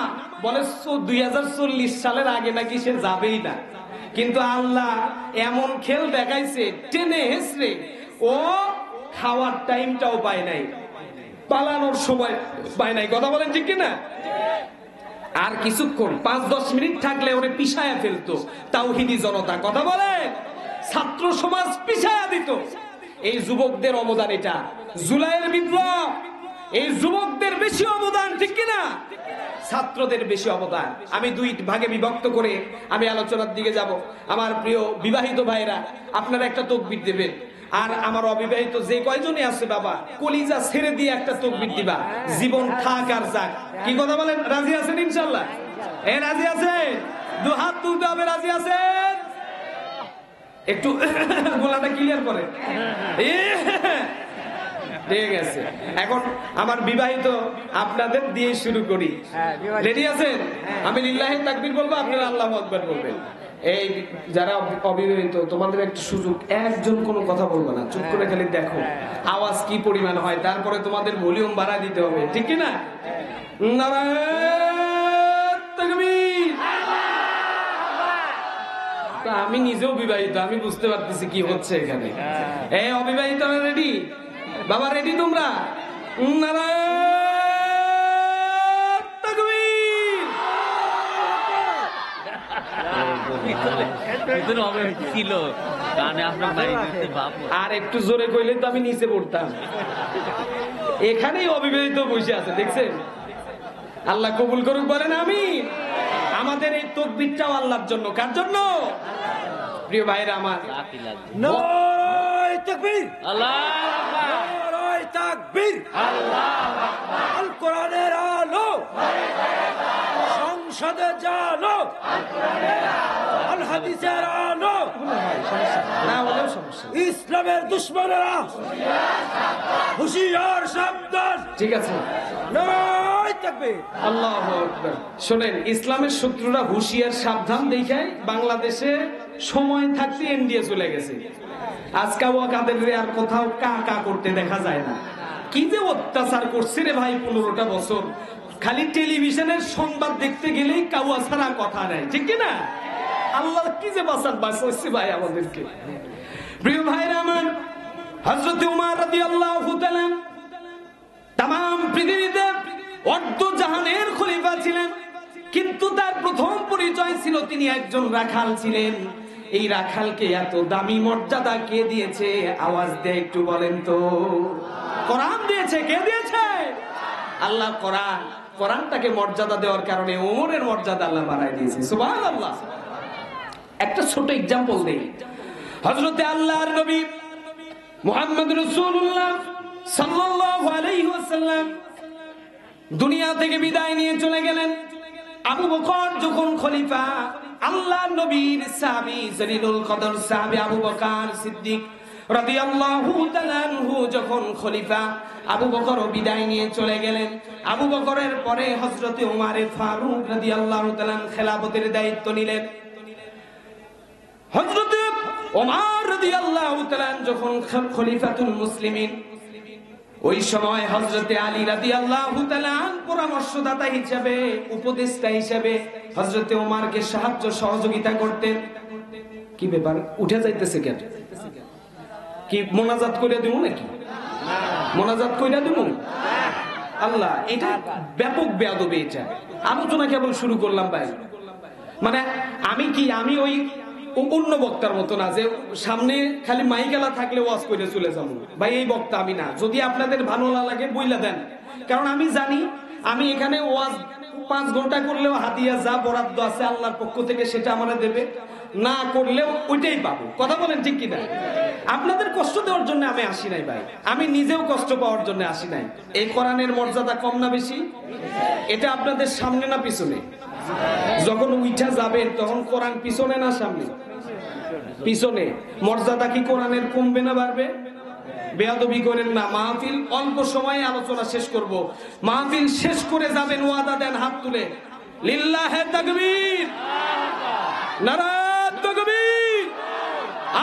বলে 2040 সালের আগে নাকি সে যাবেই না। কিন্তু আল্লাহ এমন খেল দেখাইছে, টেনে হেসরে ও খাওয়ার টাইমটাও পায় নাই, পালানোর সময় পায় নাই। কথা বলেন ঠিক কি না? আর কিছুক্ষণ 5-10 মিনিট থাকলে ওরে পিছায়া ফেলতো তাওহীদি জনতা। কথা বলে ছাত্র সমাজ পিছায়া দিত। এই যুবকদের অবদান, এটা জুলাইয়ের বিপ্লব, এই যুবকদের বেশি অবদান, ঠিক কিনা? ছাত্রদের বেশি অবদান। আমি দুই ভাগে বিভক্ত করে আমি আলোচনার দিকে যাব। আমার প্রিয় বিবাহিত ভাইরা, আপনারা একটা তাকবীর দেবেন, আর আমার অবিবাহিত যে কয়জনই আছে বাবা, কলিজা ছেড়ে দিয়ে একটা তাকবীর দিবা, জীবন থাক আর যাক। কি কথা বলেন? রাজি আছেন ইনশাআল্লাহ? রাজি আছেন? দু হাত তুলতে হবে। রাজি আছেন? একটু গলাটা ক্লিয়ার করে। ঠিক আছে, এখন আমার বিবাহিত আপনাদের দিয়ে শুরু করি। রেডি আছেন? আমি লিল্লাহি তাকবীর বলবো, আপনারা আল্লাহু আকবার বলবেন। এই যারা অবিবাহিত, তোমাদের একটা সুযোগ, একজন কোনো কথা বলবে না, চুপ করে খালি দেখো আওয়াজ কি পরিমাণ হয়, তারপরে তোমাদের ভলিউম বাড়ায় দিতে হবে, ঠিক কি না? নারায়ে তাকবীর। আমি নিজেও বিবাহিত, আমি বুঝতে পারতেছি কি হচ্ছে এখানে। এই অবিবাহিত রেডি? বাবা রেডি তোমরা? নারায়ে তাকবীর। আর একটু জোরে কইলে তো আমি নিচে পড়তাম। এখানেই অবিবাহিত বসে আছে, দেখছেন? আল্লাহ কবুল করুক, বলেন আমিন। আমাদের এই তাকবীরটাও আল্লাহর জন্য। কার জন্য? প্রিয় ভাইরা আমার, নারায়ে তাকবীর, আল্লাহু আকবার, নারায়ে তাকবীর, আল্লাহু আকবার। আল কোরআনের আলো সংসদে জালো, আল হাদিসের আলো, না হলেও সমস্যা নেই। ইসলামের দুশমনেরা হুঁশিয়ার সাবধান। ঠিক আছে, নারায়ে তাকবীর। আল্লাহু আকবার। শোনেন, ইসলামের শত্রুরা হুঁশিয়ার সাবধান দেখায় বাংলাদেশে সময় থাকতে ইন্ডিয়া চলে গেছে। আজকে ওয়াকাদের আর কোথাও কা কা করতে দেখা যায় না। কি যে অত্যাচার করছে রে ভাই, 15টা বছর খালি টেলিভিশনের সংবাদ দেখতে গেলেই কাউয়া ছাড়া কথা নাই, ঠিক কি না? আল্লাহ কি যে বাঁচাচ্ছে ভাই আমাদেরকে। প্রিয় ভাইরা আমার, হযরত উমর রাদিয়াল্লাহু তাআলা তাম পৃথিবীতে অর্ধ জাহানের খলিফা ছিলেন, কিন্তু তার প্রথম পরিচয় ছিল তিনি একজন রাখাল ছিলেন। এই রাখালকে এত দামি মর্যাদা কে দিয়েছে? আওয়াজ দিয়ে একটু বলেন তো। কোরআন দিয়েছে। কে দিয়েছে? আল্লাহ। কোরআনটাকে মর্যাদা দেওয়ার কারণে ওমরের মর্যাদা আল্লাহ বাড়ায় দিয়েছে। সুবহানাল্লাহ। একটা ছোট এক্সাম্পল দেই। হযরতে আল্লাহর নবী মুহাম্মদ রাসূলুল্লাহ সাল্লাল্লাহু আলাইহি ওয়াসাল্লাম দুনিয়া থেকে বিদায় নিয়ে চলে গেলেন। আবু বকর যখন খলিফা, আল্লাহর নবীর সাহাবী জলিলুল কদর সাহাবী আবু বকর সিদ্দিক রাদিয়াল্লাহু তাআলা আনহু যখন খলিফা, আবু বকর বিদায় নিয়ে চলে গেলেন। আবু বকরের পরে হযরতে ওমর ফারুক রাদিয়াল্লাহু তাআলা খেলাফতের দায়িত্ব নিলেন। হযরতে ওমর রাদিয়াল্লাহু তাআলা যখন খলিফাতুল মুসলিমিন, ওই সময় হযরতে আলী রাদিয়াল্লাহু তাআলা পরামর্শদাতা হিসেবে, উপদেষ্টা হিসেবে হযরতে ওমরকে সাহায্য সহযোগিতা করতেন। কি ব্যাপার, উঠে যাইতেছে কেন? কি মোনাজাত কইরা দিমু নাকি? মোনাজাত কইরা দিমু? আল্লাহ, এটা ব্যাপক বেয়াদবি। এটা আলোচনা কেবল শুরু করলাম ভাই। মানে আমি ওই অন্য বক্তার মতো না যে সামনে খালি মাইকেলা থাকলে ওয়াজ করে চলে যাবো। ভাই, এই বক্তা আমি না। যদি আপনাদের ভালো না লাগে বইলা দেন, কারণ আমি জানি আমি এখানে ওয়াজ 5 ঘন্টা করলেও হাদিয়া যা বরাদ্দ আছে আল্লাহর পক্ষ থেকে সেটা আমরা দেবে, না করলেও ওইটাই পাবো। কথা বলেন ঠিক কিনা? আপনাদের কষ্ট দেওয়ার জন্য আমি আসি নাই ভাই, আমি নিজেও কষ্ট পাওয়ার জন্য আসি নাই। এই কোরআনের মর্যাদা কম না বেশি? এটা আপনাদের সামনে না পিছনে? যখন উঠা যাবেন তখন কোরআন পিছনে না সামনে? পিছনে। মর্যাদা কি কোরআনের কমবে না বাড়বে? বেয়াদবি করেন না। মাহফিল অল্প সময়ে আলোচনা শেষ করব। মাহফিল শেষ করে যাবেন, ওয়াদা দেন হাত তুলে। লিল্লাহে তাকবীর, নারায়ে তাকবীর,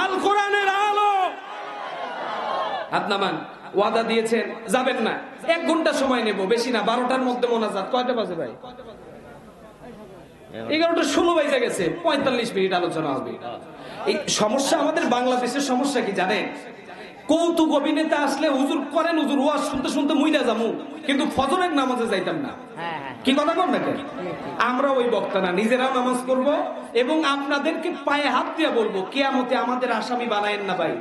আল কোরআনের আলো। হাত নামান। ওয়াদা দিয়েছেন, যাবেন না। 1 ঘন্টা সময় নেব, বেশি না। 12টার মধ্যে মোনাজাত। কয়টা বাজে ভাই? 11:16 বেজে গেছে। 45 মিনিট আলোচনা হবে। এই সমস্যা আমাদের বাংলাদেশের সমস্যা কি জানেন? কৌতুক অভিনেতা আসলে হুজুর করেন, হুজুর ওয়াজ শুনতে শুনতে মুইরা যামু, কিন্তু ফজরের নামাজে যাইতাম না। কি কথা বল না কেন? আমরা ওই বক্তা না, নিজেরাও নামাজ করব এবং আপনাদেরকে পায়ে হাত দিয়ে বলবো, কিয়ামতে আমাদের আসামি বানায়েন না ভাই।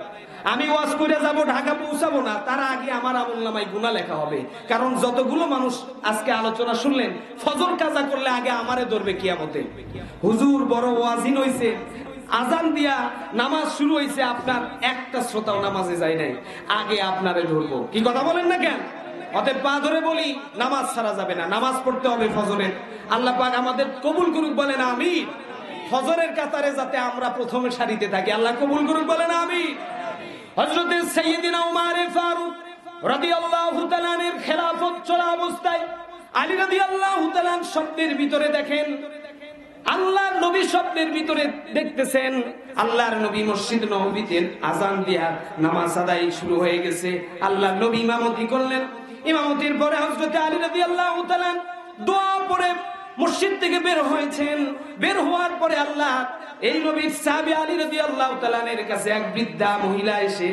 আমি ওয়াজ করে যাব, ঢাকা পৌঁছাবো না, তার আগে আমার আমলনামায় গুনাহ লেখা হবে। কারণ যতগুলো মানুষ আজকে আলোচনা শুনলেন, ফজর কাজা করলে আগে আমারে ধরবে কিয়ামতে। হুজুর বড় ওয়াজিন হইছে, আজান দিয়া নামাজ শুরু হয়েছে, আপনার একটা শ্রোতাও নামাজে যায় নাই, আগে আপনারে ধরবো। কি কথা বলেন না কেন? অতএব পা ধরে বলি, নামাজ ছাড়া যাবে না, নামাজ পড়তে হবে ফজরের। আল্লাহ পাক আমাদের কবুল করুক, বলেন আমিন। ফজরের কাতারে যাতে আমরা প্রথমে সারিতে থাকি, আল্লাহ কবুল করুক, বলেন আমিন। হযরতে সাইয়্যিদিনা উমর ফারুক রাদিয়াল্লাহু তাআলা এর খেলাফত চলা অবস্থায় আলী রাদিয়াল্লাহু তাআলা স্বপ্নের ভিতরে দেখেন, আল্লাহর নবী স্বপ্নের ভিতরে দেখতেছেন আল্লাহর নবী মসজিদ নববীতে আজান দিয়া নামাজ আদায় শুরু হয়ে গেছে। আল্লাহর নবী ইমামতি করলেন। ইমামতির পরে হযরতে আলী রাদিয়াল্লাহু তাআলা দোয়া পড়ে মসজিদ থেকে বের হয়েছেন। বের হওয়ার পরে আল্লাহ এই নবীর সাহাবী আলী রাদিয়াল্লাহু তাআলা এর কাছে এক বৃদ্ধা মহিলা এসে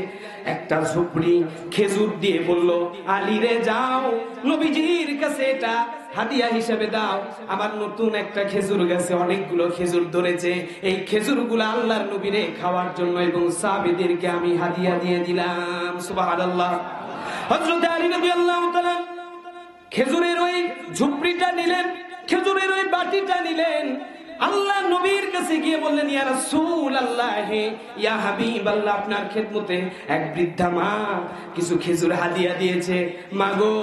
একটা ঝুপড়ি খেজুর দিয়ে বলল, আলী রে যাও নবীজির কাছে এটা হাদিয়া হিসেবে দাও। আমার নতুন একটা খেজুর গাছে অনেকগুলো খেজুর ধরেছে, এই খেজুরগুলো আল্লাহর নবীরে খাওয়ার জন্য এবং সাহাবীদেরকে আমি হাদিয়া দিয়ে দিলাম। সুবহানাল্লাহ। হযরত আলী রাদিয়াল্লাহু তাআলা খেজুরের ওই ঝুপড়িটা নিলেন, বাটিটা নিলেন, আল্লাহ নবীর কাছে গিয়ে বললেন, ইয়া রাসূলুল্লাহ, ইয়া হাবিবাল্লাহ, আপনার খেদমতে এক বৃদ্ধা মা কিছু খেজুর হাদিয়া দিয়েছে। মাগো,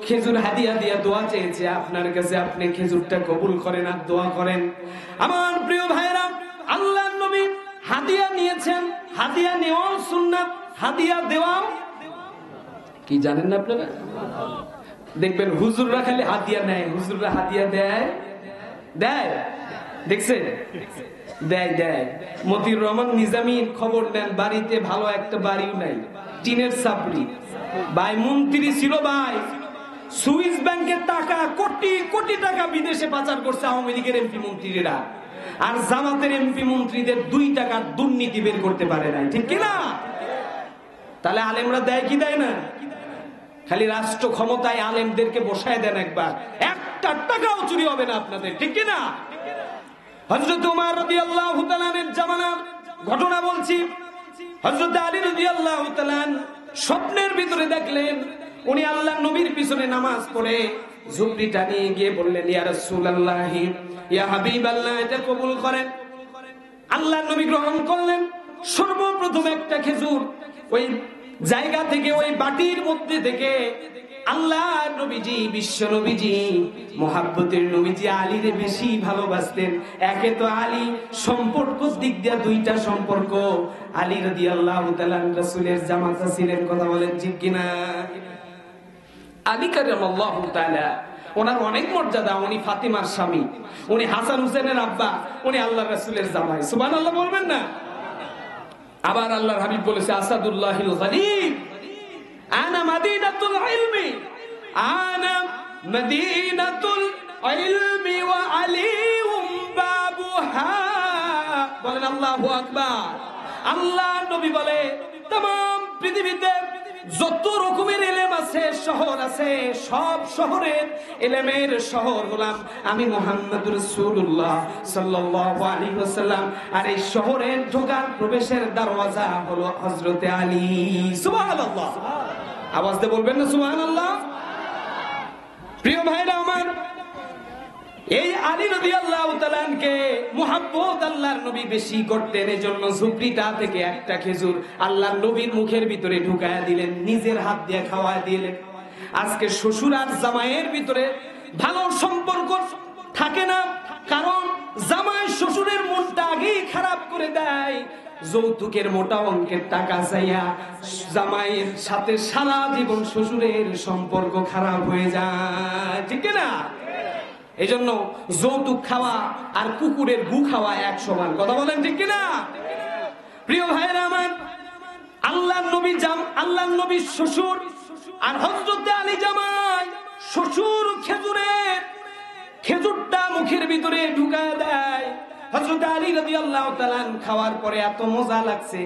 খেজুর হাদিয়া দিয়া দোয়া চেয়েছে আপনার কাছে, আপনি খেজুরটা কবুল করেন আর দোয়া করেন। আমার প্রিয় ভাইরা, আল্লাহ নবী হাদিয়া নিয়েছেন। হাদিয়া নেওয়াও সুন্নাত, হাদিয়া দেওয়াও কি জানেন না আপনারা? দেখবেন হুজুররা খালি হাদিয়া নেয়, হুজুররা হাদিয়া দেয় দেয় দেখছেন? দেয় দেয়। মতিউর রহমান নিজামীর খবর নেন, বাড়িতে ভালো একটা বাড়িও নাই, টিনের ছাপড়ি। ভাই মন্ত্রী ছিল, ভাই সুইস ব্যাংকের টাকা কোটি কোটি টাকা বিদেশে পাচার করছে আওয়ামী লীগের এমপি মন্ত্রীরা, আর জামাতের এমপি মন্ত্রীদের 2 টাকার দুর্নীতি বের করতে পারে নাই, ঠিক কিনা? তাহলে আলেমরা দেয় কি দেয় না? খালি রাষ্ট্র ক্ষমতায় আলেমদেরকে বসায় দেন, একবার 1 টাকাও চুরি হবে না আপনাদের, ঠিক কিনা? হযরত ওমর রাদিয়াল্লাহু তাআলা এর জামানার ঘটনা বলছি। হযরত আলী রাদিয়াল্লাহু তাআলা স্বপ্নের ভিতরে দেখলেন উনি আল্লাহর নবীর পিছনে নামাজ পড়ে ঝুপড়িটা নিয়ে গিয়ে বললেন, ইয়া রাসূলুল্লাহ, ইয়া হাবিবাল্লাহ, এটা কবুল করেন। আল্লাহর নবী গ্রহণ করলেন। সর্বপ্রথম একটা খেজুর ওই জায়গা থেকে, ওই বাটির মধ্যে থেকে আল্লাহর নবীজি, বিশ্ব নবীজি, মুহাব্বতের নবীজি আলীরে বেশি ভালোবাসতেন। একে তো আলী সম্পর্ক দিক দিয়ে 2টা সম্পর্ক। আলী রাদিয়াল্লাহু তাআলা রাসূলের জামাতা ছিলেন, কথা বলেন ঠিক কিনা? আলী কারামাল্লাহু তাআলা, ওনার অনেক মর্যাদা। উনি ফাতিমার স্বামী, উনি হাসান হুসেনের আব্বা, উনি আল্লাহর রাসূলের জামাই। সুবহানাল্লাহ বলবেন না? আবার আল্লাহর হাবিব বলেছে, আসাদুল্লাহিল গালিব, আনা মাদিনাতুল ইলমি, আনা মাদিনাতুল ইলমি ওয়া আলিউম বাবুহা। বলেন আল্লাহু আকবার। আল্লাহ নবী বলে, तमाम পৃথিবীতে যত রকমের ইলম আছে, শহর আছে, সব শহরের ইলমের শহর হলাম আমি মুহাম্মদুর রাসূলুল্লাহ সাল্লাল্লাহু আলাইহি ওয়াসাল্লাম। আর এই শহরের ঢোকার প্রবেশের দরওয়াজা হলো হযরতে আলী। সুবহানাল্লাহ, আওয়াজ দিয়ে বলবেন না সুবহানাল্লাহ? প্রিয় ভাইরা আমার, এই আলী রাদিয়াল্লাহু তাআলাকে মুহাব্বত আল্লাহর নবী বেশি করতেন। এজন্য ঝুপড়িটা থেকে একটা খেজুর আল্লাহর নবীর মুখের ভিতরে ঢুকায়া দিলেন, নিজের হাত দিয়ে খাওয়া দিলেন। আজকে শ্বশুর আর জামাইয়ের ভিতরে ভালো সম্পর্ক থাকে না, কারণ জামাই শ্বশুরের মনটা আগেই খারাপ করে দেয়। যৌতুকের মোটা অঙ্কের টাকা চাইয়া জামাইয়ের সাথে সারা জীবন শ্বশুরের সম্পর্ক খারাপ হয়ে যায়, ঠিক না? এই জন্য যৌতুক খাওয়া আর কুকুরের গু খাওয়া এক সমান, কথা বলেন ঠিক কিনা? প্রিয় ভাইরা আমার, আল্লাহর নবী আল্লাহর নবীর শ্বশুর আর হযরতে আলী জামাই। শ্বশুর খেজুরটা মুখের ভিতরে ঢুকায় দেয়। হযরতে আলী রাদিয়াল্লাহু তাআলা খাওয়ার পরে এত মজা লাগছে,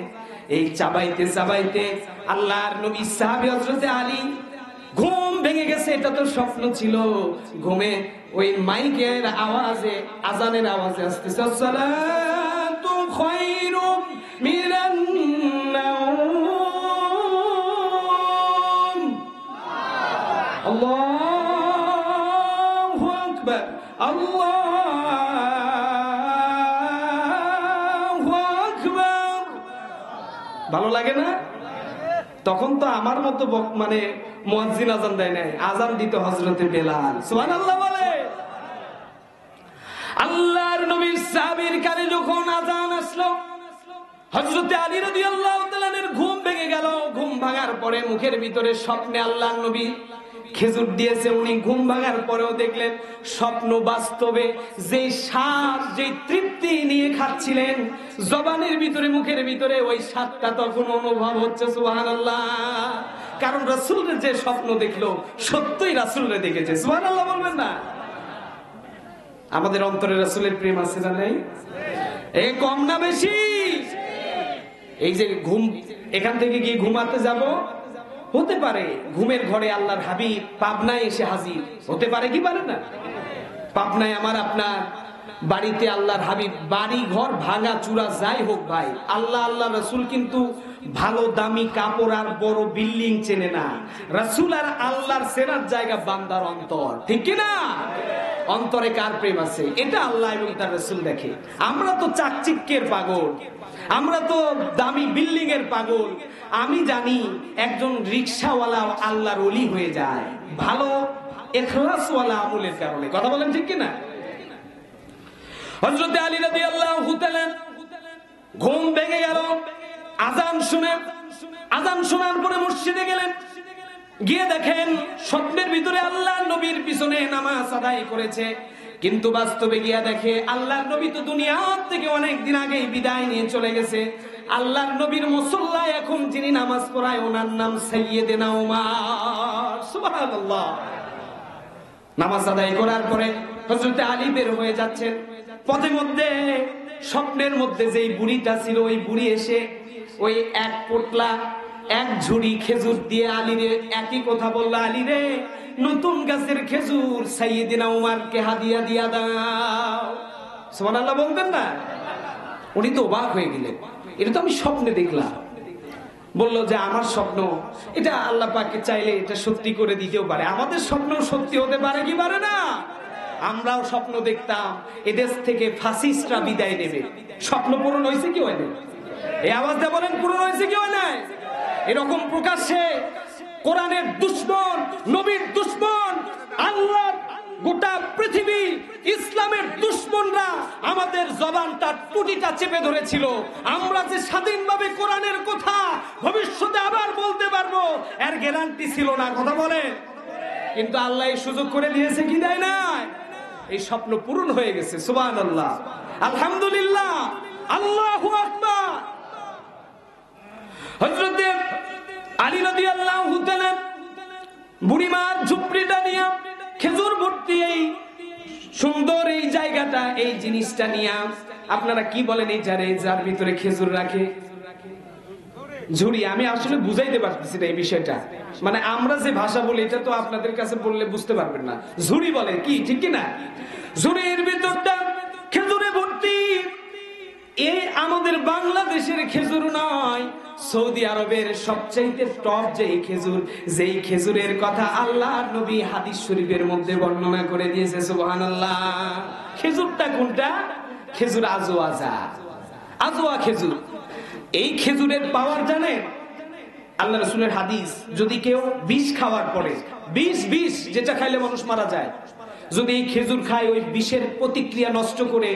এই চাবাইতে চাবাইতে আল্লাহর নবী সাহাবী হযরতে আলী ঘুম ভেঙে গেছে। এটা তো স্বপ্ন ছিল। ঘুমে ওই মাইকের আওয়াজে, আজানের আওয়াজে আসতেছে, আসসালাতু খায়রুম মিনান নাওম, আল্লাহু আকবার, আল্লাহু আকবার। ভালো লাগে না? তখন তো আমার মতো মানে মুয়াজ্জিন আজান দেয় নাই, আজান দিত হযরতে বেলাল। সুবহানাল্লাহ বলে। আল্লাহর নবীর সাহাবীর কানে যখন আজান আসলো, হযরতে আলী রাদিয়াল্লাহু তাআলা এর ঘুম ভেঙে গেল। ঘুম ভাঙার পরে মুখের ভিতরে স্বপ্নে আল্লাহর নবী খেজুর দিয়েছে। উনি ঘুম ভাঙার পরেও দেখলেন স্বপ্ন বাস্তবে যে স্বাদ, যে তৃপ্তি নিয়ে খাচ্ছিলেন, জবানের ভিতরে, মুখের ভিতরে ওই স্বাদটা তখন অনুভব হচ্ছে। সুবহানাল্লাহ। কারণ রাসূলের যে স্বপ্ন দেখলো, সত্যই রাসূলরে দেখেছে। সুবহানাল্লাহ বলবেন না? আমাদের অন্তরে রাসূলের প্রেম আছে না নেই? এই কম না বেশি? এই যে ঘুম, এখান থেকে গিয়ে ঘুমাতে যাব, হতে পারে ঘুমের ঘরে আল্লাহর হাবিব পাবনায় এসে হাজির হতে পারে, কি পারে না? পাবনায় আমার আপনার বাড়িতে আল্লাহর হাবিব, বাড়ি ঘর ভাঙা চূড়া যাই হোক ভাই, আল্লাহ আল্লাহ রসুল কিন্তু ভালো দামি কাপড় আর বড় বিল্ডিং চেনে না। রসুল আর আল্লাহর চেনার জায়গা বান্দার অন্তর, ঠিক কিনা? অন্তরে কার প্রেম আছে এটা আল্লাহ এবং তার রসুল দেখে। আমরা তো চাকচিক্যের পাগল, আমরা তো দামি বিল্ডিং এর পাগল। আমি জানি একজন রিকশাওয়ালা আল্লাহর ওলি হয়ে যায় ভালো ইখলাসওয়ালা আমলের কারণে। কথা বলেন ঠিক কিনা? হযরত আলী রাদিয়াল্লাহু তাআলা ঘুম ভেঙে গেল, আযান শুনে, আযান শোনার পরে মসজিদে গেলেন, গিয়ে দেখেন স্বপ্নের ভিতরে আল্লাহর নবীর পিছনে নামাজ আদায় করেছে, কিন্তু বাস্তবে গিয়া দেখে আল্লাহর নবী তো দুনিয়া থেকে অনেক দিন আগেই বিদায় নিয়ে চলে গেছে। আল্লাহর নবীর মুসল্লায় এখন যিনি নামাজ পড়ায় ওনার নাম সাইয়্যিদনা ওমর। সুবহানাল্লাহ। নামাজ আদায় করার পরে হযরত আলী বের হয়ে যাচ্ছেন, পথে মধ্যে স্বপ্নের মধ্যে যেই বুড়িটা ছিল ওই বুড়ি এসে ওই এক পোটলা এক ঝুড়ি খেজুর দিয়ে আলীরে একই কথা বলল, আলী রে নতুন গাছের খেজুর সাইয়্যিদনা ওমরকে হাদিয়া দিয়া দাও। সুবহানাল্লাহ বলতেন না? উনি তো অবাক হয়ে গেলেন, এটা তো আমি স্বপ্নে দেখলাম। বললো যে আমার স্বপ্ন, এটা আল্লাহ পাককে চাইলে এটা সত্যি করে দিতেও পারে। আমাদের স্বপ্ন সত্যি হতে পারে কি পারে না? আমরাও স্বপ্ন দেখতাম এদেশ থেকে ফাসিস্টরা বিদায় নেবে। স্বপ্ন পূরণ হয়েছে কি হয় না? এই আওয়াজটা বলেন, পূরণ হয়েছে কি হয় না? এরকম প্রকাশ্যে কোরআনের দুশমন, নবীর দুশমন, আল্লাহর গোটা পৃথিবী ইসলামের দুশমনরা আমাদের জবানটা টুটিটা চেপে ধরেছিল। আমরা যে স্বাধীনভাবে কোরআনের কথা ভবিষ্যতে আবার বলতে পারবো এর গ্যারান্টি ছিল না। কথা বলে, কিন্তু আল্লাহ এই সুযোগ করে দিয়েছে কি দেয় না? এই স্বপ্ন পূরণ হয়ে গেছে। সুবহানাল্লাহ, আলহামদুলিল্লাহ, আল্লাহু আকবার। হযরত আলী রাদিয়াল্লাহু তাআলা বুড়িমার ঝুপড়িটা নিয়ে খেজুর ভর্তি এই সুন্দর এই জায়গাটা, এই জিনিসটা নিয়ে আপনারা কি বলেন এই যার ভিতরে খেজুর রাখে? ঝুড়ি। আমি আসলে বুঝাইতে পারতেছি না এই বিষয়টা, মানে আমরা যে ভাষা বলি এটা তো আপনাদের কাছে বললে বুঝতে পারবেন না। ঝুড়ি বলে কি, ঠিক কি না? ঝুড়ির ভিতরটা খেজুরে ভর্তি। এই আমাদের বাংলাদেশের খেজুর নয়, সৌদি আরবের সবচাইতে টপ যেই খেজুর, যেই খেজুরের কথা আল্লাহর নবী হাদিস শরীফের মধ্যে বর্ণনা করে দিয়েছে। সুবহানাল্লাহ। খেজুরটা কোনটা? খেজুর আজওয়াজা, আজওয়া খেজুর। এই খেজুরের পাওয়ার জানেন? আল্লাহ রাসূলের হাদিস, যদি কেউ বিষ খাওয়ার পরে, বিষ যেটা খাইলে মানুষ মারা যায়, যদি এই খেজুর খায় ওই বিষের প্রতিক্রিয়া নষ্ট করে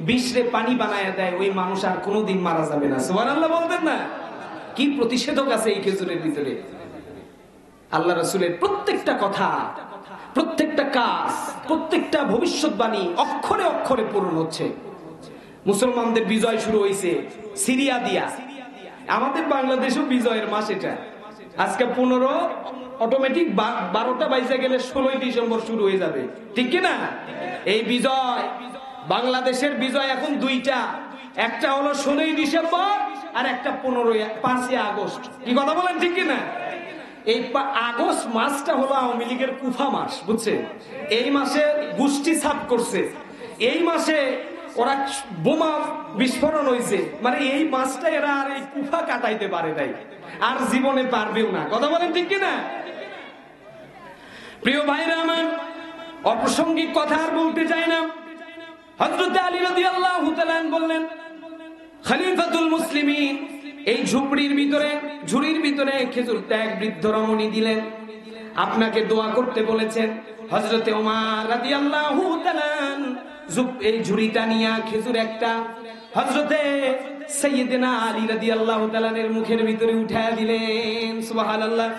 বিষরে পানি বানায় দেয়, ওই মানুষ আর কোনোদিন মারা যাবে না। সুবহানাল্লাহ বলবেন না? কি প্রতিষেধক আছে এই খেজুরের ভিতরে! আল্লাহ রাসূলের প্রত্যেকটা কথা, প্রত্যেকটা কাজ, প্রত্যেকটা ভবিষ্যৎবাণী অক্ষরে অক্ষরে পূরণ হচ্ছে। মুসলমানদের বিজয় শুরু হয়েছে সিরিয়া দিয়া। আমাদের বাংলাদেশও বিজয়ের মাস এটা। আজকে 15 অটোমেটিক 12টা বাইজে গেলে 16ই ডিসেম্বর শুরু হয়ে যাবে, ঠিক কি না? এই বিজয়, বাংলাদেশের বিজয় এখন দুইটা, একটা হলো 16ই ডিসেম্বর আর একটা 5ই আগস্ট। কি কথা বলেন, ঠিক কি না? এই আগস্ট মাসটা হলো আওয়ামী লীগের কুফা মাস, বুঝছেন? এই মাসে গোষ্ঠী ছাপ করছে, এই মাসে ওরা বোমা বিস্ফোরণ হয়েছে, মানে এই মাসটা এরা আর এই কুফা কাটাইতে পারে নাই, আর জীবনে পারবেও না। কথা বলেন ঠিক কিনা? প্রিয় ভাইরা আমার, অপ্রাসঙ্গিক কথা আর বলতে চাই না। হযরত আলী রাদিয়াল্লাহু তাআলা বললেন, খলিফাতুল মুসলিমিন এই ঝুপড়ির ভিতরে, ঝুড়ির ভিতরে খেজুরটা এক বৃদ্ধ রমণী দিলেন, আপনাকে দোয়া করতে বলেছেন। হযরতে ওমর রাদিয়াল্লাহু তাআলা এই ঝুড়িটা নিয়ে খেজুর একটা হযরতে সাইয়্যিদনা আলী রাদিয়াল্লাহু তাআলা এর মুখের ভিতরে উঠায়া দিলেন। সুবহানাল্লাহ।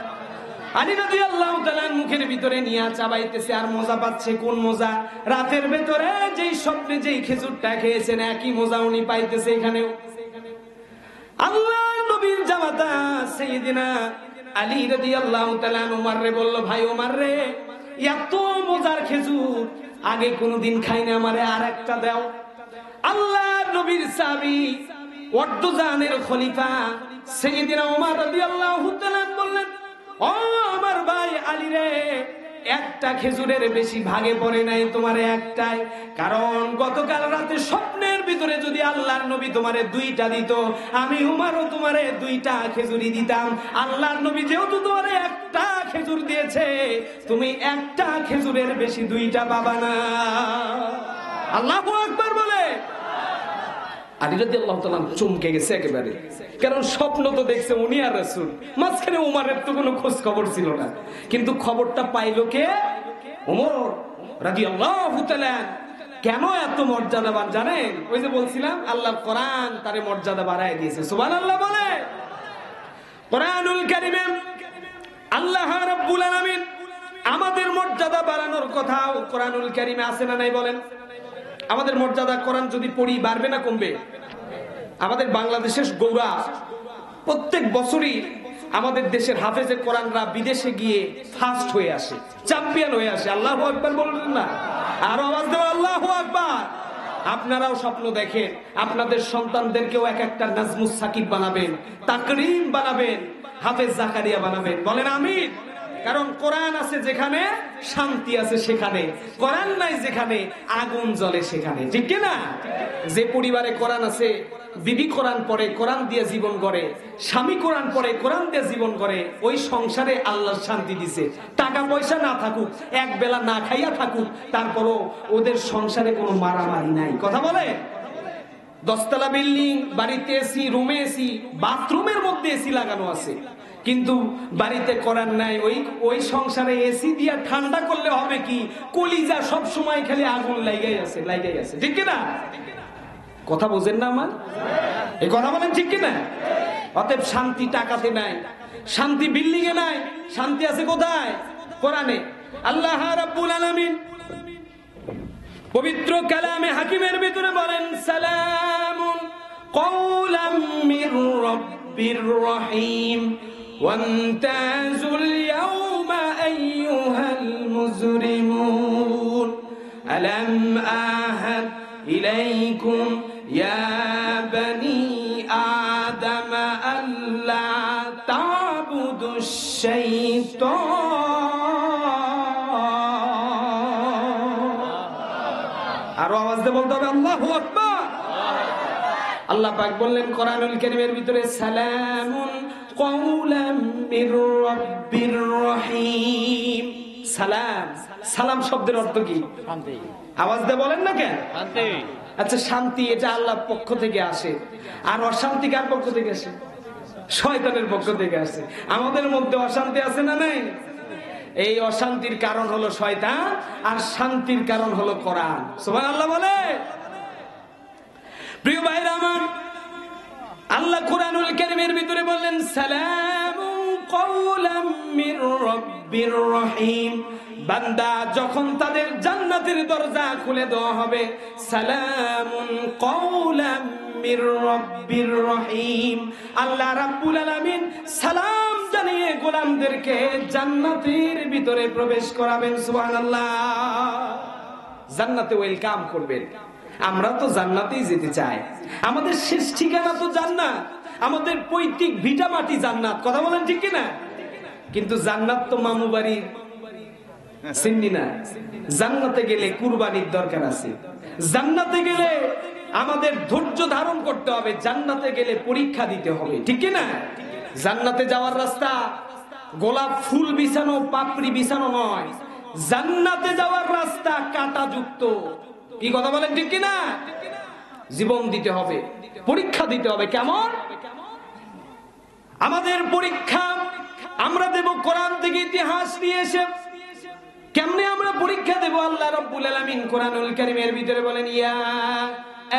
আলী রাদিয়াল্লাহু তাআলা মুখের ভিতরে নিয়ে চাবাইতেছে আর মজা পাচ্ছে। কোন মজা? রাতের ভিতরে যেই স্বপ্নে যেই খেজুরটা খেয়েছেন একই মজা উনি পাইতেছে এখানেও। আল্লাহর নবীর জামাতা সাইয়্যিদনা আলী রাদিয়াল্লাহু তাআলা ওমর রে বলল, ভাই ওমর রে, এত মজার খেজুর আগে কোনদিন খাইনি, আমারে আর একটা দাও। আল্লাহর নবীর সাহাবী ওয়ার্দুজানের খলিফা সাইয়্যিদনা ওমর রাদিয়াল্লাহু তাআলা বললেন, ও আমার ভাই আলী রে, একটা খেজুরের বেশি ভাগে পড়ে নাই, তোমার একটাই। কারণ গতকাল রাতে স্বপ্নের ভিতরে যদি আল্লাহর নবী তোমারে দুইটা দিত, আমি উমারও তোমারে দুইটা খেজুরি দিতাম। আল্লাহর নবী যেহেতু তোমারে একটা খেজুর দিয়েছে, তুমি একটা খেজুরের বেশি দুইটা পাবা না। আল্লাহু আকবার বলে আলী রাদিয়াল্লাহু তাআলা চমকে গেছে একেবারে, কারণ স্বপ্ন তো দেখছে উনি আর রাসূল, মাঝখানে উমারের তো কোনো খোঁজ খবর ছিল না। কিন্তু খবরটা পাইলো কে? ওমর রাদিয়াল্লাহু তাআলা। কেন এত মর্যাদাবান জানেন? ওই যে বলছিলাম আল্লাহর কোরআন তারে মর্যাদা বাড়ায় দিয়েছে। সুবহানাল্লাহ বলে। কোরআনুল কারীমে আল্লাহ রাব্বুল আলামিন আমাদের মর্যাদা বাড়ানোর কথা কোরআনুল কারীমে আছে না নাই বলেন? আমাদের মর্যাদা কোরআন যদি পড়ি বাড়বে না কমবে? আমাদের বাংলাদেশের গৌরা প্রত্যেক বছরই আমাদের দেশের হাফেজে কোরআনরা বিদেশে গিয়ে ফার্স্ট হয়ে আসে, চ্যাম্পিয়ন হয়ে আসে। আল্লাহু আকবার বলবেন না? আরো আওয়াজ দেওয়া আল্লাহু আকবার। আপনারাও স্বপ্ন দেখেন আপনাদের সন্তানদেরকেও এক একটা নাজমুস সাকিব বানাবেন, তাকরিম বানাবেন, হাফেজ জাকারিয়া বানাবেন। বলেন আমিন। কারণ কোরআন আছে যেখানে শান্তি আছে সেখানে, কোরআন নাই যেখানে আগুন জ্বলে সেখানে, ঠিক কি না? যে পরিবারে কোরআন আছে, বিবি কোরআন পড়ে, কোরআন দিয়ে জীবন গড়ে, স্বামী কোরআন পড়ে, কোরআন দিয়ে জীবন গড়ে, ওই সংসারে আল্লাহর শান্তি দিছে। টাকা পয়সা না থাকুক, এক বেলা না খাইয়া থাকুক, তারপরও ওদের সংসারে কোনো মারামারি নাই। কথা বলে? 10 তলা বিল্ডিং, বাড়িতে এসি, রুমে এসি, বাথরুমের মধ্যে এসি লাগানো আছে, কিন্তু বাড়িতে কোরআন নাই। ওই সংসারে এসি দিয়া ঠান্ডা করলে হবে কি? কলিজা সব সময় খালি আগুন লাগাই আছে, ঠিক কিনা? কথা বোঝেন না আমার? এই কথা বলেন ঠিক কিনা? অতএব শান্তি টাকাতে নাই, শান্তি বিল্ডিং এ নাই, শান্তি আছে কোথায়? কোরআনে। আল্লাহ রাব্বুল আলামিন পবিত্র কালামে হাকিমের ভিতরে বলেন, সালামুন কওলাম মির রাব্বির রহিম ওয়ান্তাজুল ইয়াওমা আইয়ুহাল মুজরিমুন আলাম আহাদ ইলাইকুম ইয়া বানি আদম আল্লা তা'বুদুশ শাইতান। আরো আওয়াজ দিয়ে বলতে হবে আল্লাহু আকবার। আল্লাহ পাক বললেন কোরআনুল কারীমের ভিতরে, সালামুন কওলাম মির রাব্বির রহিম। সালাম, সালাম শব্দের অর্থ কি? শান্তি। আওয়াজ দিয়ে বলেন না কেন? শান্তি। আচ্ছা, শান্তি এটা আল্লাহর পক্ষ থেকে আসে, আর অশান্তি কার পক্ষ থেকে আসে? শয়তানের পক্ষ থেকে আসে। আমাদের মধ্যে অশান্তি আছে না নাই? এই অশান্তির কারণ হলো শয়তান, আর শান্তির কারণ হলো কোরআন। সুবহানাল্লাহ বলে। প্রিয় ভাইরা আমার, আল্লাহ কোরআনুল কারীমের ভিতরে বললেন, সালামুন কওলাম মির রাব্বির রহিম। বান্দা যখন তাদের জান্নাতের দরজা খুলে দেওয়া হবে, সালামুন কওলাম মির রাব্বির রহিম, আল্লাহ রাব্বুল আলামিন সালাম জানিয়ে গোলামদেরকে জান্নাতের ভিতরে প্রবেশ করাবেন। সুবহানাল্লাহ। জান্নাতে ওয়েলকাম করবেন। আমরা তো জান্নাতেই যেতে চাই, আমাদের শেষ ঠিকানা তো জান্নাত, আমাদের পৈতৃক ভিটা মাটি জান্নাত। কথা বলেন ঠিক কিনা? কিন্তু জান্নাত তো মামু বাড়ির চিন্নি না। জান্নাতে গেলে কুরবানির দরকার আছে, জান্নাতে গেলে আমাদের ধৈর্য ধারণ করতে হবে, জান্নাতে গেলে পরীক্ষা দিতে হবে, ঠিক কিনা? জান্নাতে যাওয়ার রাস্তা গোলাপ ফুল বিছানো, পাপড়ি বিছানো নয়। জান্নাতে যাওয়ার রাস্তা কাঁটাযুক্ত। কি কথা বলেন ঠিক কিনা? জীবন দিতে হবে, পরীক্ষা দিতে হবে। কেমন আমাদের পরীক্ষা? আমরা দেব কোরআন থেকে ইতিহাস নিয়ে এসে। কেমনে আমরা পরীক্ষা দেব? আল্লাহ রাব্বুল আলামিন কোরআনুল কারীমের ভিতরে বলেন, ইয়া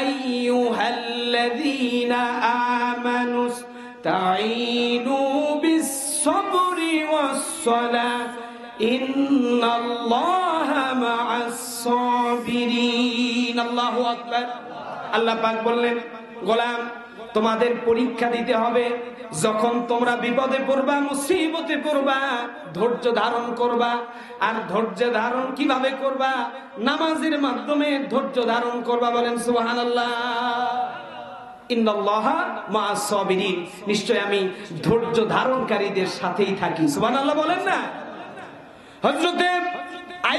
আইয়ুহাল্লাযীনা আমানুস তাঈনু বিস-সাবরি ওয়াস-সালাহ ইন্নাল্লাহা মা'আস-সাবিরিন। আল্লাহু আকবার। আল্লাহ পাক বললেন, গোলাম তোমাদের পরীক্ষা দিতে হবে। যখন তোমরা বিপদে পড়বা, মুসিবতে পড়বা, ধৈর্য ধারণ করবা। আর ধৈর্য ধারণ কিভাবে করবা? নামাজের মাধ্যমে ধৈর্য ধারণ করবা। বলেন সুবহানাল্লাহ। ইন্নাল্লাহা মা'আস-সাবিরিন, নিশ্চয় আমি ধৈর্য ধারণকারীদের সাথেই থাকি। সুবহানাল্লাহ বলেন না? হযরতে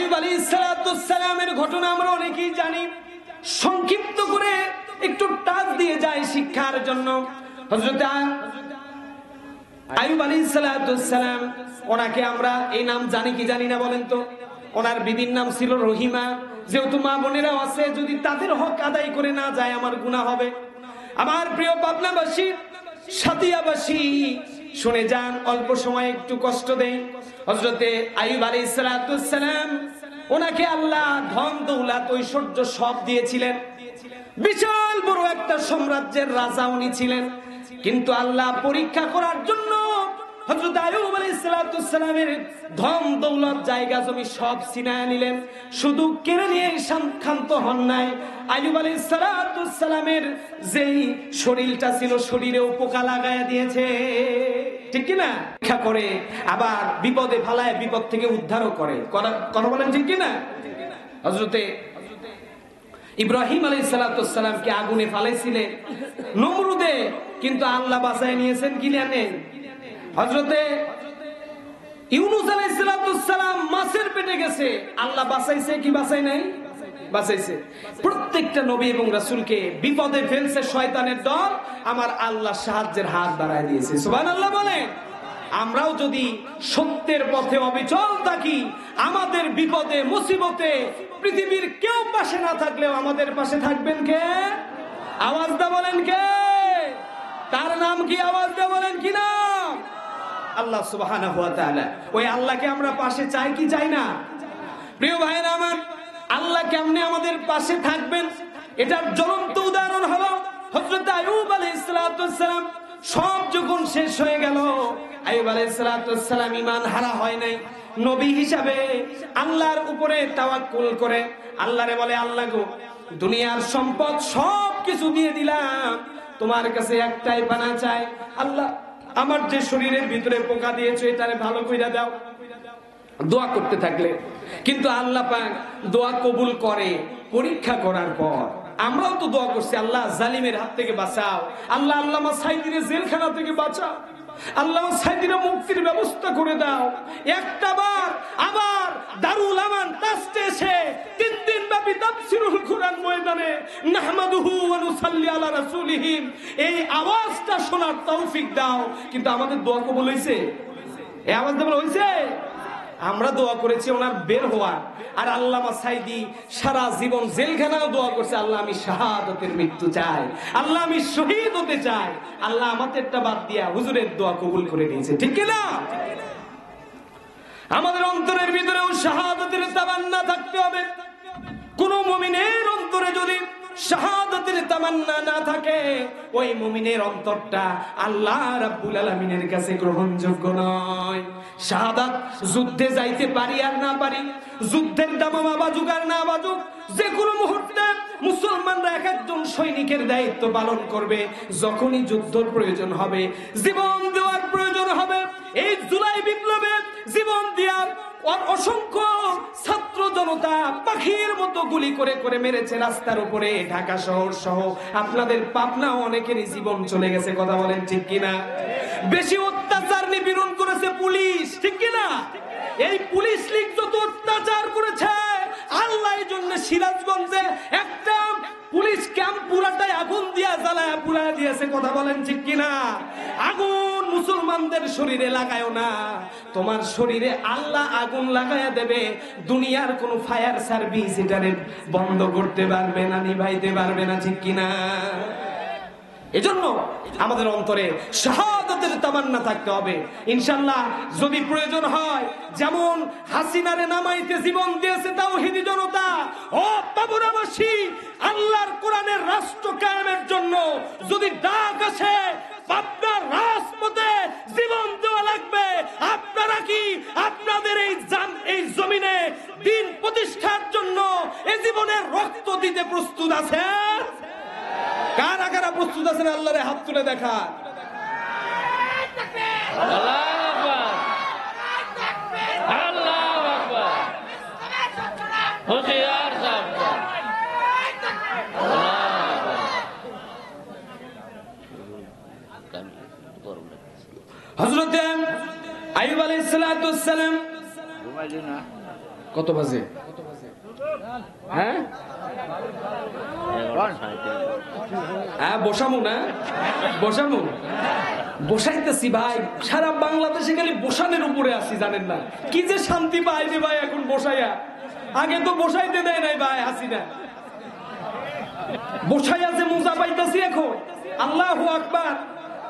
আইয়ুব আলাইহিস সালামের ঘটনা আমরা অনেকেই জানি, সংক্ষিপ্ত করে একটু টাচ দিয়ে যায় শিক্ষার জন্য। হযরত আইয়ুব আলাইহিস সালাম, ওনাকে আমরা এই নাম জানি কি জানি না বলেন তো? ওনার বিবির নাম ছিল রহিমা। যেহেতু মা বোনেরাও আছে, যদি তাদের হক আদায় করে না যায় আমার গুনাহ হবে। আমার প্রিয় পাবনাবাসী, সাদিয়াবাসী, শুনে যান, অল্প সময় একটু কষ্ট দেই। হযরতে আইয়ুব আলাইহিস সালাম, ওনাকে আল্লাহ ধন দৌলত ঐশ্বর্য সব দিয়েছিলেন, বিশাল বড় একটা সাম্রাজ্যের রাজা উনি ছিলেন। কিন্তু আল্লাহ পরীক্ষা করার জন্য হযরত আইয়ুব আলাইহিস সালামের ধন দৌলত জায়গা জমি সব ছিনায় নিলেন। শুধু কেড়ে নিয়ে ক্ষান্ত হন নাই, আইয়ুব আলাইহিস সালামের যেই শরীরটা ছিল, শরীরেও পোকা লাগায়া দিয়েছে, ঠিক কি না? পরীক্ষা করে আবার বিপদে ফালায়, বিপদ থেকে উদ্ধারও করে। কথা বলেন ঠিক কি না? হযরতে ইব্রাহিম আলাইহিস সালামকে আগুনে ফালাইছিলেন নমরুদে, কিন্তু আল্লাহ বাঁচায় নিয়েছেন কি জানেন? হযরতে ইউনূস আলাইহিস সালাম মাছের পেটে গেছে, আল্লাহ বাঁচাইছে কি বাঁচাই নাই? বাঁচাইছে। প্রত্যেকটা নবী এবং রাসূলকে বিপদে ফেলছে শয়তানের দল, আমার আল্লাহ সাহায্যের হাত বাড়ায় দিয়েছে। সুবহানাল্লাহ বলেন। আমরাও যদি সত্যের পথে অবিচল থাকি, আমাদের বিপদে মুসিবতে পৃথিবীর কেউ পাশে না থাকলেও আমাদের পাশে থাকবেন কে? আওয়াজ দা বলেন কে? তার নাম কি? আওয়াজ দা বলেন কি নাম? আল্লাহ সুবহানাহু ওয়া তাআলা। ওই আল্লাহকে আমরা পাশে চাই কি চাই না? প্রিয় ভাইরা আমার, আল্লাহ কেমনে আমাদের পাশে থাকবেন এটার জ্বলন্ত উদাহরণ হলো হযরত আইয়ুব আলাইহিস সালাম। সব যখন শেষ হয়ে গেল, আইয়ুব আলাইহিস সালাম ঈমান হারা হয় নাই। নবী হিসাবে আল্লাহর উপরে তাওয়াক্কুল করে আল্লাহরে বলে, আল্লাহ গো, দুনিয়ার সম্পদ সব কিছু দিয়ে দিলাম, তোমার কাছে একটাই পানা চাই, আল্লাহ আমার যে শরীরের ভিতরে পোকা দিয়েছো এটারে ভালো কইরা দাও। দোয়া করতে থাকলে, কিন্তু আল্লাহ পাক দোয়া কবুল করে পরীক্ষা করার পর। আমরাও তো দোয়া করছি, আল্লাহ জালিমের হাত থেকে বাঁচাও, আল্লাহ আল্লামা সাইদিনের জেলখানা থেকে বাঁচাও, আল্লাহ সাইদিনের মুক্তির ব্যবস্থা করে দাও। একটা বার আবার দারুল আমান ট্রাস্টে এসে 3 দিন ব্যাপী তাফসীরুল কোরআন ময়দানে নাহমাদুহু ওয়া নুসাল্লি আলা রাসূলিহি এই আওয়াজটা শোনার তৌফিক দাও। কিন্তু আমাদের দোয়া কবুল হইছে? এই আওয়াজ দেওয়া হইছে? আমরা দোয়া করেছি ওনার বের হওয়া, আর আল্লামা সাইদি সারা জীবন জেলখানাও দোয়া করছে, আল্লাহ আমি শাহাদাতের মৃত্যু চাই, আল্লাহ আমি শহীদ হতে চাই। আল্লাহ আমাদেরটা বাদ দিয়া হুজুরের দোয়া কবুল করে নিয়েছে, ঠিক কি না? আমাদের অন্তরের ভিতরেও শাহাদাতের তামান্না থাকতে হবে। কোন মুমিনের অন্তরে যদি শাহাদাতের তামান্না না থাকে, ওই মুমিনের অন্তরটা আল্লাহ রাব্বুল আলামিনের কাছে গ্রহণযোগ্য নয়। শাহাদাত যুদ্ধে যাইতে পারি আর না পারি, যুদ্ধের দামামা বাজুক আর না বাজুক, যে কোনো মুহূর্তে মুসলমানরা এক একজন সৈনিকের দায়িত্ব পালন করবে। যখনই যুদ্ধের প্রয়োজন হবে, জীবন দেওয়ার প্রয়োজন হবে, এই জুলাই বিপ্লবে জীবন দেওয়ার অসংখ্য ছাত্র জনতা পাখির মতো গুলি করে করে মেরেছে রাস্তার উপরে। ঢাকা শহর সহ আপনাদের পাবনাও অনেকেরই জীবন চলে গেছে, কথা বলেন ঠিক কিনা? বেশি অত্যাচার নিপীড়ন করেছে পুলিশ, ঠিক কিনা? এই পুলিশ লীগ যত অত্যাচার করেছে, আল্লাহ এই জন্য সিরাজগঞ্জে একটা পুলিশ ক্যাম্প পুরাটাই আগুন দিয়া জ্বালায় পুড়ায় দিয়েছে, কথা বলেন ঠিক কিনা? আগুন মুসলমানদের শরীরে লাগায়ও না, তোমার শরীরে আল্লাহ আগুন লাগায়া দেবে। দুনিয়ার কোন ফায়ার সার্ভিস এটারে বন্ধ করতে পারবে না, নিভাইতে পারবে না, ঠিক কিনা? এজন্য আমাদের অন্তরে শাহাদাতের তামান্না থাকতে হবে। ইনশাআল্লাহ যদি প্রয়োজন হয়, যেমন হাসিনারে নামাইতে জীবন দিয়েছে তাওহীদি জনতা, ও পাবনাবাসী, আল্লাহর কোরআনের রাষ্ট্র কায়েমের জন্য যদি ডাক আসে, পাবনার রাজপথে জীবন দেওয়া লাগবে। আপনারা কি আপনাদের এই জমিনে দিন প্রতিষ্ঠার জন্য এই জীবনের রক্ত দিতে প্রস্তুত আছেন? কারা কারা প্রস্তুত আছেন? আল্লাহরে হাত তুলে দেখা। আল্লাহু আকবার, আল্লাহু আকবার, হুশিয়ার সাহেব, হযরত আইয়ুব আলাইহিস সালাম কত বাজে? হ্যাঁ হ্যাঁ, বসামু না, বসামু, বসাইতেছি ভাই। সারা বাংলাদেশে খালি বসানোর উপরে আছি, জানেন না কি যে শান্তি পাই রে ভাই এখন বসাইয়া। আগে তো বসাইতে দেয় নাই ভাই হাসিনা, বসাইয়া যে মজা পাইতেছি এখন। আল্লাহু আকবার।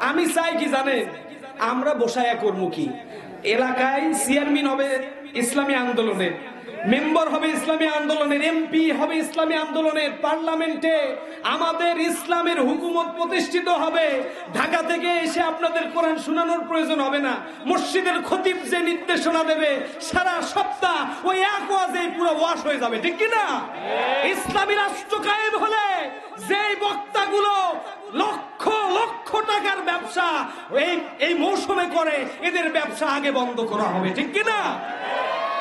আমি চাই কি জানেন, আমরা বসাইয়া করবো কি, এলাকায় চেয়ারম্যান হবে ইসলামী আন্দোলনের, মেম্বার হবে ইসলামী আন্দোলনের, এমপি হবে ইসলামী আন্দোলনের, পার্লামেন্টে আমাদের ইসলামের হুকুমত প্রতিষ্ঠিত হবে। ঢাকা থেকে এসে আপনাদের কোরআন শোনানোর প্রয়োজন হবে না। মসজিদের খতিব যে নির্দেশনা দেবে সারা সপ্তাহ ওই এক ওয়াজেই পুরো ওয়াশ হয়ে যাবে, ঠিক কি না? ইসলামী রাষ্ট্র কায়েম হলে যেই বক্তাগুলো লক্ষ লক্ষ টাকার ব্যবসা এই মৌসুমে করে, এদের ব্যবসা আগে বন্ধ করা হবে, ঠিক কি না?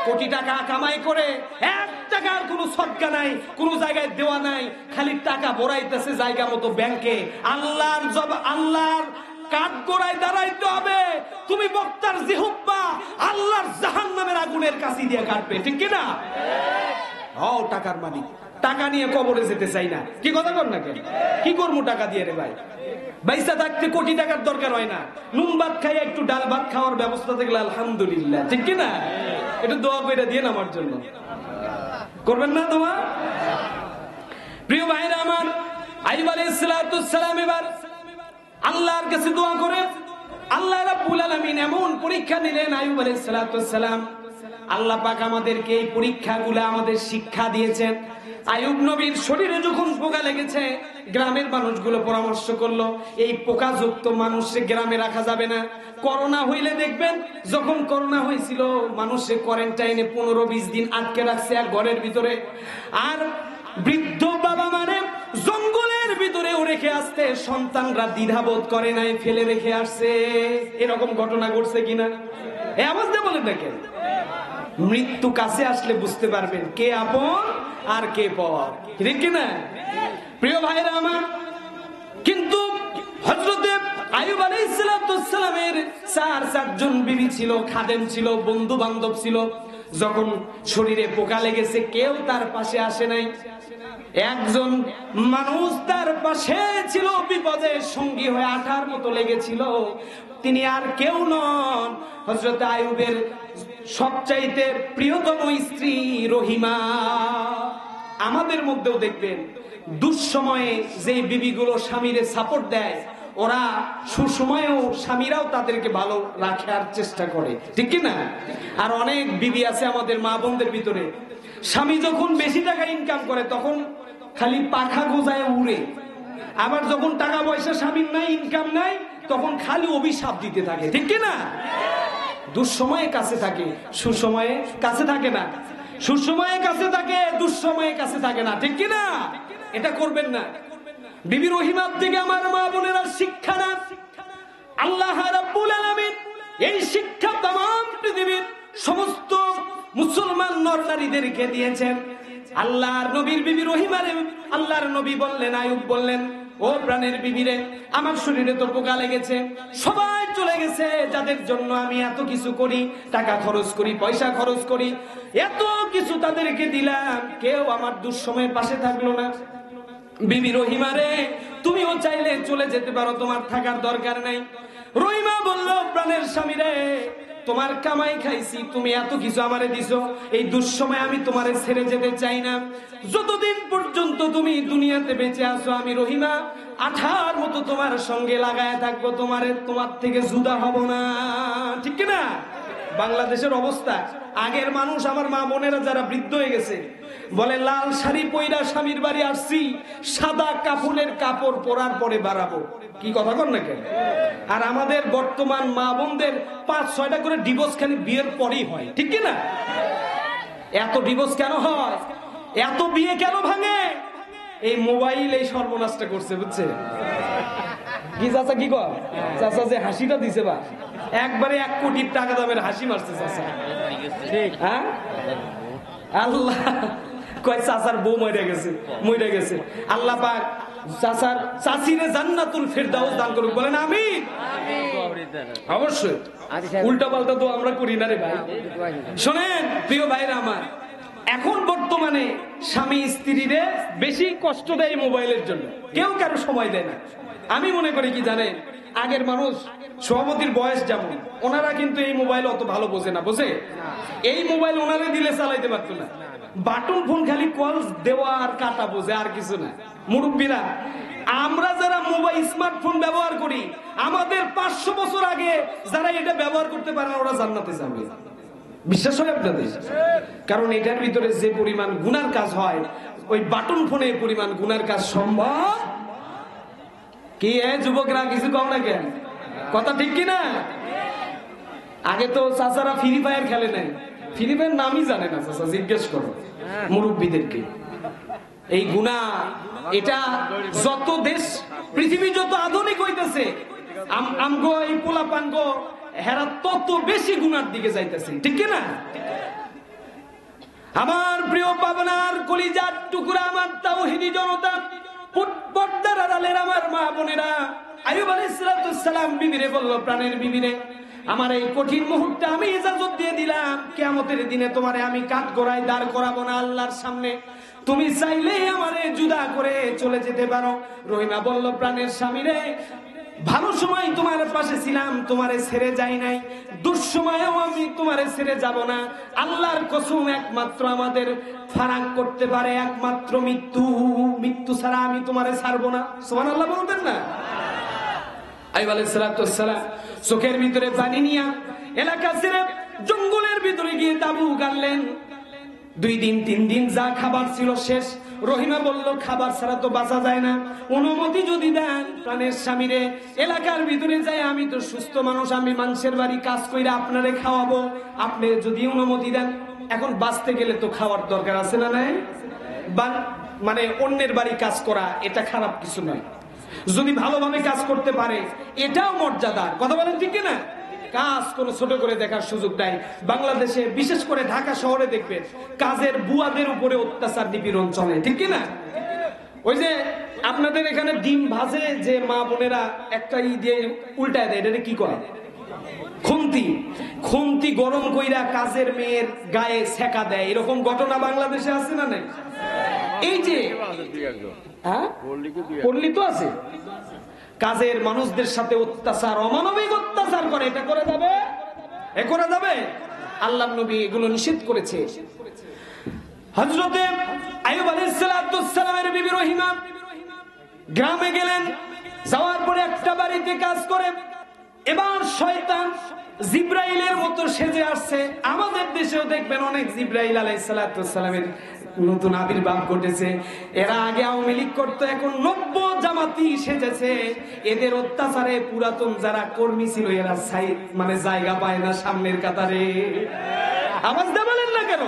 কোটি টাকা কামাই করে 1 টাকার কোনো সদকা নাই, কোন জায়গায় দেওয়া নাই, খালি টাকা বড়াইতেছে জায়গা মতো ব্যাংকে। আল্লাহর কাঠগড়ায় দাঁড়াইতে হবে। তুমি বক্তার জিহ্বা আল্লাহর জাহান্নামের আগুনের কাছে দিয়ে কাটবে, ঠিক কি না? হও টাকার মালিক, টাকা নিয়ে কবরে যেতে চাই না। কি কথা কর না কেন? কি করবো টাকা দিয়ে রে ভাই? বাইসা থাকতে কোটি টাকার দরকার হয় না। নুন ভাত খাই একটু ডাল ভাত খাওয়ার ব্যবস্থা থাকলে আলহামদুলিল্লাহ, ঠিক কি না? একটু দোয়া করে দিয়ে আমার জন্য করবেন না দোয়া? প্রিয় ভাইরা আমার, আইয়ুব আলাইহিস সালাম এবার আল্লাহর কাছে দোয়া করে আল্লাহ রাব্বুল আলামিন এমন পরীক্ষা দিলেন আইয়ুব আলাইহিস সালাম। আল্লাহ পাক আমাদেরকে এই পরীক্ষাগুলো আমাদের শিক্ষা দিয়েছেন। আইয়ুব নবীর শরীরে যখন পোকা লেগেছে, গ্রামের মানুষগুলো পরামর্শ করলো এই পোকাযুক্ত মানুষকে গ্রামে রাখা যাবে না। করোনা হইলে দেখবেন, যখন করোনা হয়েছিল মানুষের কোয়ারেন্টাইনে 15-20 দিন আটকে রাখছে এক ঘরের ভিতরে। আর বৃদ্ধ বাবা মানে জঙ্গলের ভিতরেও রেখে আসতে সন্তানরা দ্বিধাবোধ করে নাই, ফেলে রেখে আসছে। এরকম ঘটনা ঘটছে কিনা? এই আওয়াজ দিয়ে বলেন না কেন? মৃত্যু কাছে আসলে বুঝতে পারবেন কে আপন আর কে পর, ঠিক কিনা? প্রিয় ভাইরা আমার, কিন্তু হযরতে আইয়ুব আলাইহিস সালামের 4 বিবি ছিল, খাদেম ছিল, বন্ধু বান্ধব ছিল। যখন শরীরে পোকা লেগেছে কেউ তার পাশে আসে নাই। একজন মানুষ তার পাশে ছিল, বিপদে সঙ্গী হয়ে আঠার মতো লেগেছিল। তিনি আর কেউ নন, হযরত আইয়ুবের সবচাইতে প্রিয়তম স্ত্রী রহিমা। আমাদের মধ্যেও দেখবেন দুঃসময়ে যে বিবিগুলো স্বামীরে সাপোর্ট দেয়, ওরা সুসময়েও স্বামীরাও তাদেরকে ভালো রাখার চেষ্টা করে, ঠিক কি না? আর অনেক বিবি আছে আমাদের মা বোনদের ভিতরে, স্বামী যখন বেশি টাকা ইনকাম করে তখন খালি পাখা গোজায় উড়ে, আবার যখন টাকা পয়সা স্বামীর নাই, ইনকাম নাই, তখন খালি অভিশাপ দিতে থাকে, ঠিক কি না? দুঃসময়ে কাছে থাকে, সুসময়ে কাছে থাকে না। সুসময়ে কাছে থাকে, দুঃসময়ে কাছে থাকে না, ঠিক কি না? এটা করবেন না। বিবি রহিমার থেকে আমার মা বোনেরা শিক্ষা না। আল্লাহ রাব্বুল আলামিন এই শিক্ষা तमाम পৃথিবীর সমস্ত মুসলমান নর নারীদেরকে দিয়েছেন। আল্লাহর নবীর বিবি রহিমারে আল্লাহর নবী বললেন, আইয়ুব বললেন, ও প্রাণের বিবিরে, আমার শরীরে তো পোকা লেগেছে, সবাই চলে গেছে যাদের জন্য আমি এত কিছু করি, টাকা খরচ করি, পয়সা খরচ করি, এত কিছু তাদেরকে দিলাম, কেউ আমার দুঃসময়ের পাশে থাকলো না। বিবি রহিমা রে, তুমিও চাইলে চলে যেতে পারো, তোমার থাকার দরকার নাই। রহিমা বলল, প্রাণের স্বামী রে, তোমার কামাই খাইছি, তুমি এত কিছু আমারে দিছো, এই দুঃসময় আমি তোমারে ছেড়ে যেতে চাই না। যতদিন পর্যন্ত তুমি দুনিয়াতে বেঁচে আছো, আমি রহিমা আঠার মতো তোমার সঙ্গে লাগায় থাকবো, তোমার থেকে জুদা হব না, ঠিক না? বাংলাদেশের অবস্থা, আগের মানুষ আমার মা বোনেরা যারা বৃদ্ধ হয়ে গেছে বলে, লাল শাড়ি পইরা স্বামীর বাড়ি আসছি, সাদা কাফনের কাপড় পরার পরে বাড়াবো। কি কথা কর না কেন? আর আমাদের বর্তমান মা বোনদের 5-6টা করে ডিভোর্স খালি বিয়ের পরেই হয়, ঠিক কি না? এত ডিভোর্স কেন হয়? এত বিয়ে কেন ভাঙে? এই মোবাইল এই সর্বনাশটা করছে, বুঝছে? কি চাচা, কি কর চাচা, যে হাসিটা দিছে বা একবারে 1 কোটি টাকা দামের হাসি মারছে চাচা, ঠিক? হ্যাঁ, আল্লাহ কয় চাচার বউ মরে গেছে। আল্লাহ পাক চাচার চাচিরে জান্নাতুল ফেরদাউস দান করুক, বলেন আমিন। অবশ্যই উল্টা পাল্টা তো আমরা করি না রে ভাই। শোনেন প্রিয় ভাইরা আমার, এখন বর্তমানে স্বামী স্ত্রীরে বেশি কষ্ট দেয় মোবাইলের জন্য, কেউ কারো সময় দেয় না। আমি মনে করি কি জানেন, আগের মানুষ সভাপতির বয়স যেমন, ওনারা কিন্তু এই মোবাইল অত ভালো বোঝে না, বোঝে? এই মোবাইল ওনারা দিলে চালাইতে পারতো না। বাটন ফোন খালি কল দেওয়া আর কাটা বোঝে, আর কিছু না। মুরব্বীরা, আমরা যারা মোবাইল স্মার্টফোন ব্যবহার করি, আমাদের 500 বছর আগে যারা এটা ব্যবহার করতে পারে না, ওরা জান্নাতে যাবে। বিশ্বাস হয় আপনাদের? কারণ এটার ভিতরে যে পরিমাণ গুনার কাজ হয়, ওই বাটন ফোনে পরিমাণ গুনার কাজ সম্ভব কি? যুবকরা কিছু কম না কেন? কথা ঠিক কিনা? আগে তো চাচারা ফ্রি ফায়ার খেলে নাই, ফ্রি ফায়ার নামই জানে না চাচা, জিজ্ঞেস করো মুরব্বীদেরকে। এই গুনাহ, এটা যত দেশ পৃথিবী যত আধুনিক হইতেছে, আমগো এই পোলাপানগো হেরা তত বেশি গুনার দিকে যাইতেছে, ঠিক কিনা? আমার প্রিয় পাবনার কলিজার টুকরা, আমার তাওহীদি জনতা, পর্দার আড়ালের আমার মা বোনেরা, আইয়ুব আলাইহিস সালাম বিবিরে বলল, প্রাণের বিবিরে, আমার এই কঠিন মুহূর্তে আমি ইজাজত দিয়ে দিলাম, কিয়ামতের দিনে তোমারে আমি কাঠগড়ায় দাঁড় করাবো না আল্লাহর সামনে, তুমি চাইলেই আমারে জুদা করে চলে যেতে পারো। রহিমা বলল, প্রাণের স্বামীরে, ভালো সময় তোমার পাশে ছিলাম, তোমারে ছেড়ে যাই নাই, দুঃসময়েও আমি তোমারে ছেড়ে যাব না। আল্লাহর কসম, একমাত্র আমাদের ফারাক করতে পারে একমাত্র মৃত্যু, মৃত্যু ছাড়া আমি তোমারে ছাড়বো না। সুবহানাল্লাহ বলতেন না? আইয়ুব আলাইহিস সালাম চোখের ভিতরে পানি নিয়া এলাকা ছেড়ে জঙ্গলের ভিতরে গিয়ে তাবু গাড়লেন। 2 দিন 3 দিন যা খাবার ছিল শেষ। রহিমা বলল, খাবার ছাড়া তো বাঁচা যায় না, অনুমতি যদি দেন প্রাণের স্বামীরে, এলাকার ভিতরে যাই, আমি তো সুস্থ মানুষ, আমি মানুষের বাড়ি কাজ কইরা আপনারে খাওয়াবো, আপনি যদি অনুমতি দেন। এখন বাঁচতে গেলে তো খাওয়ার দরকার আছে না নাই? মানে অন্যের বাড়ি কাজ করা এটা খারাপ কিছু নয়, যদি ভালোভাবে কাজ করতে পারে এটাও মর্যাদার। কথা বলেন ঠিক কিনা? কাজ কোনো ছোট করে দেখার সুযোগ নাই। বাংলাদেশে বিশেষ করে ঢাকা শহরে দেখবেন কাজের বুয়াদের উপরে অত্যাচার নিপীড়ন চলে, ঠিক কিনা? ওই যে আপনাদের এখানে ডিম ভাজে যে মা বোনেরা একটা দিয়ে উল্টায় দেয়, এটা কি করে? খুন্তি। খুন্তি গরম কইরা কাজের মেয়ের গায়ে সেকা দেয়, এরকম ঘটনা বাংলাদেশে আছে না নাই? এই যে পল্লী তো আছে, কাজের মানুষদের সাথে অত্যাচার, অমানবিক অত্যাচার করে, এটা করে যাবে? এ করে যাবে? আল্লাহর নবী এগুলো নিষেধ করেছে। হযরতে আইয়ুব আলাইহিস সালামের বিবি রহিমা গ্রামে গেলেন, যাওয়ার পরে একটা বাড়িতে কাজ করে, এবার শয়তান জিব্রাইলের মতো সেজে আসছে। আমাদের দেশেও দেখবেন অনেক জিব্রাইল আলাইহিস সালামের নতুন আবির্ভাব ঘটেছে। এরা আগে আওয়ামী লীগ করতো, এখন নব্য জামাতি সেজেছে। এদের অত্যাচারে পুরাতন যারা কর্মী ছিল এরা মানে জায়গা পায় না সামনের কাতারে। আওয়াজ দিয়ে বলেন না কেন?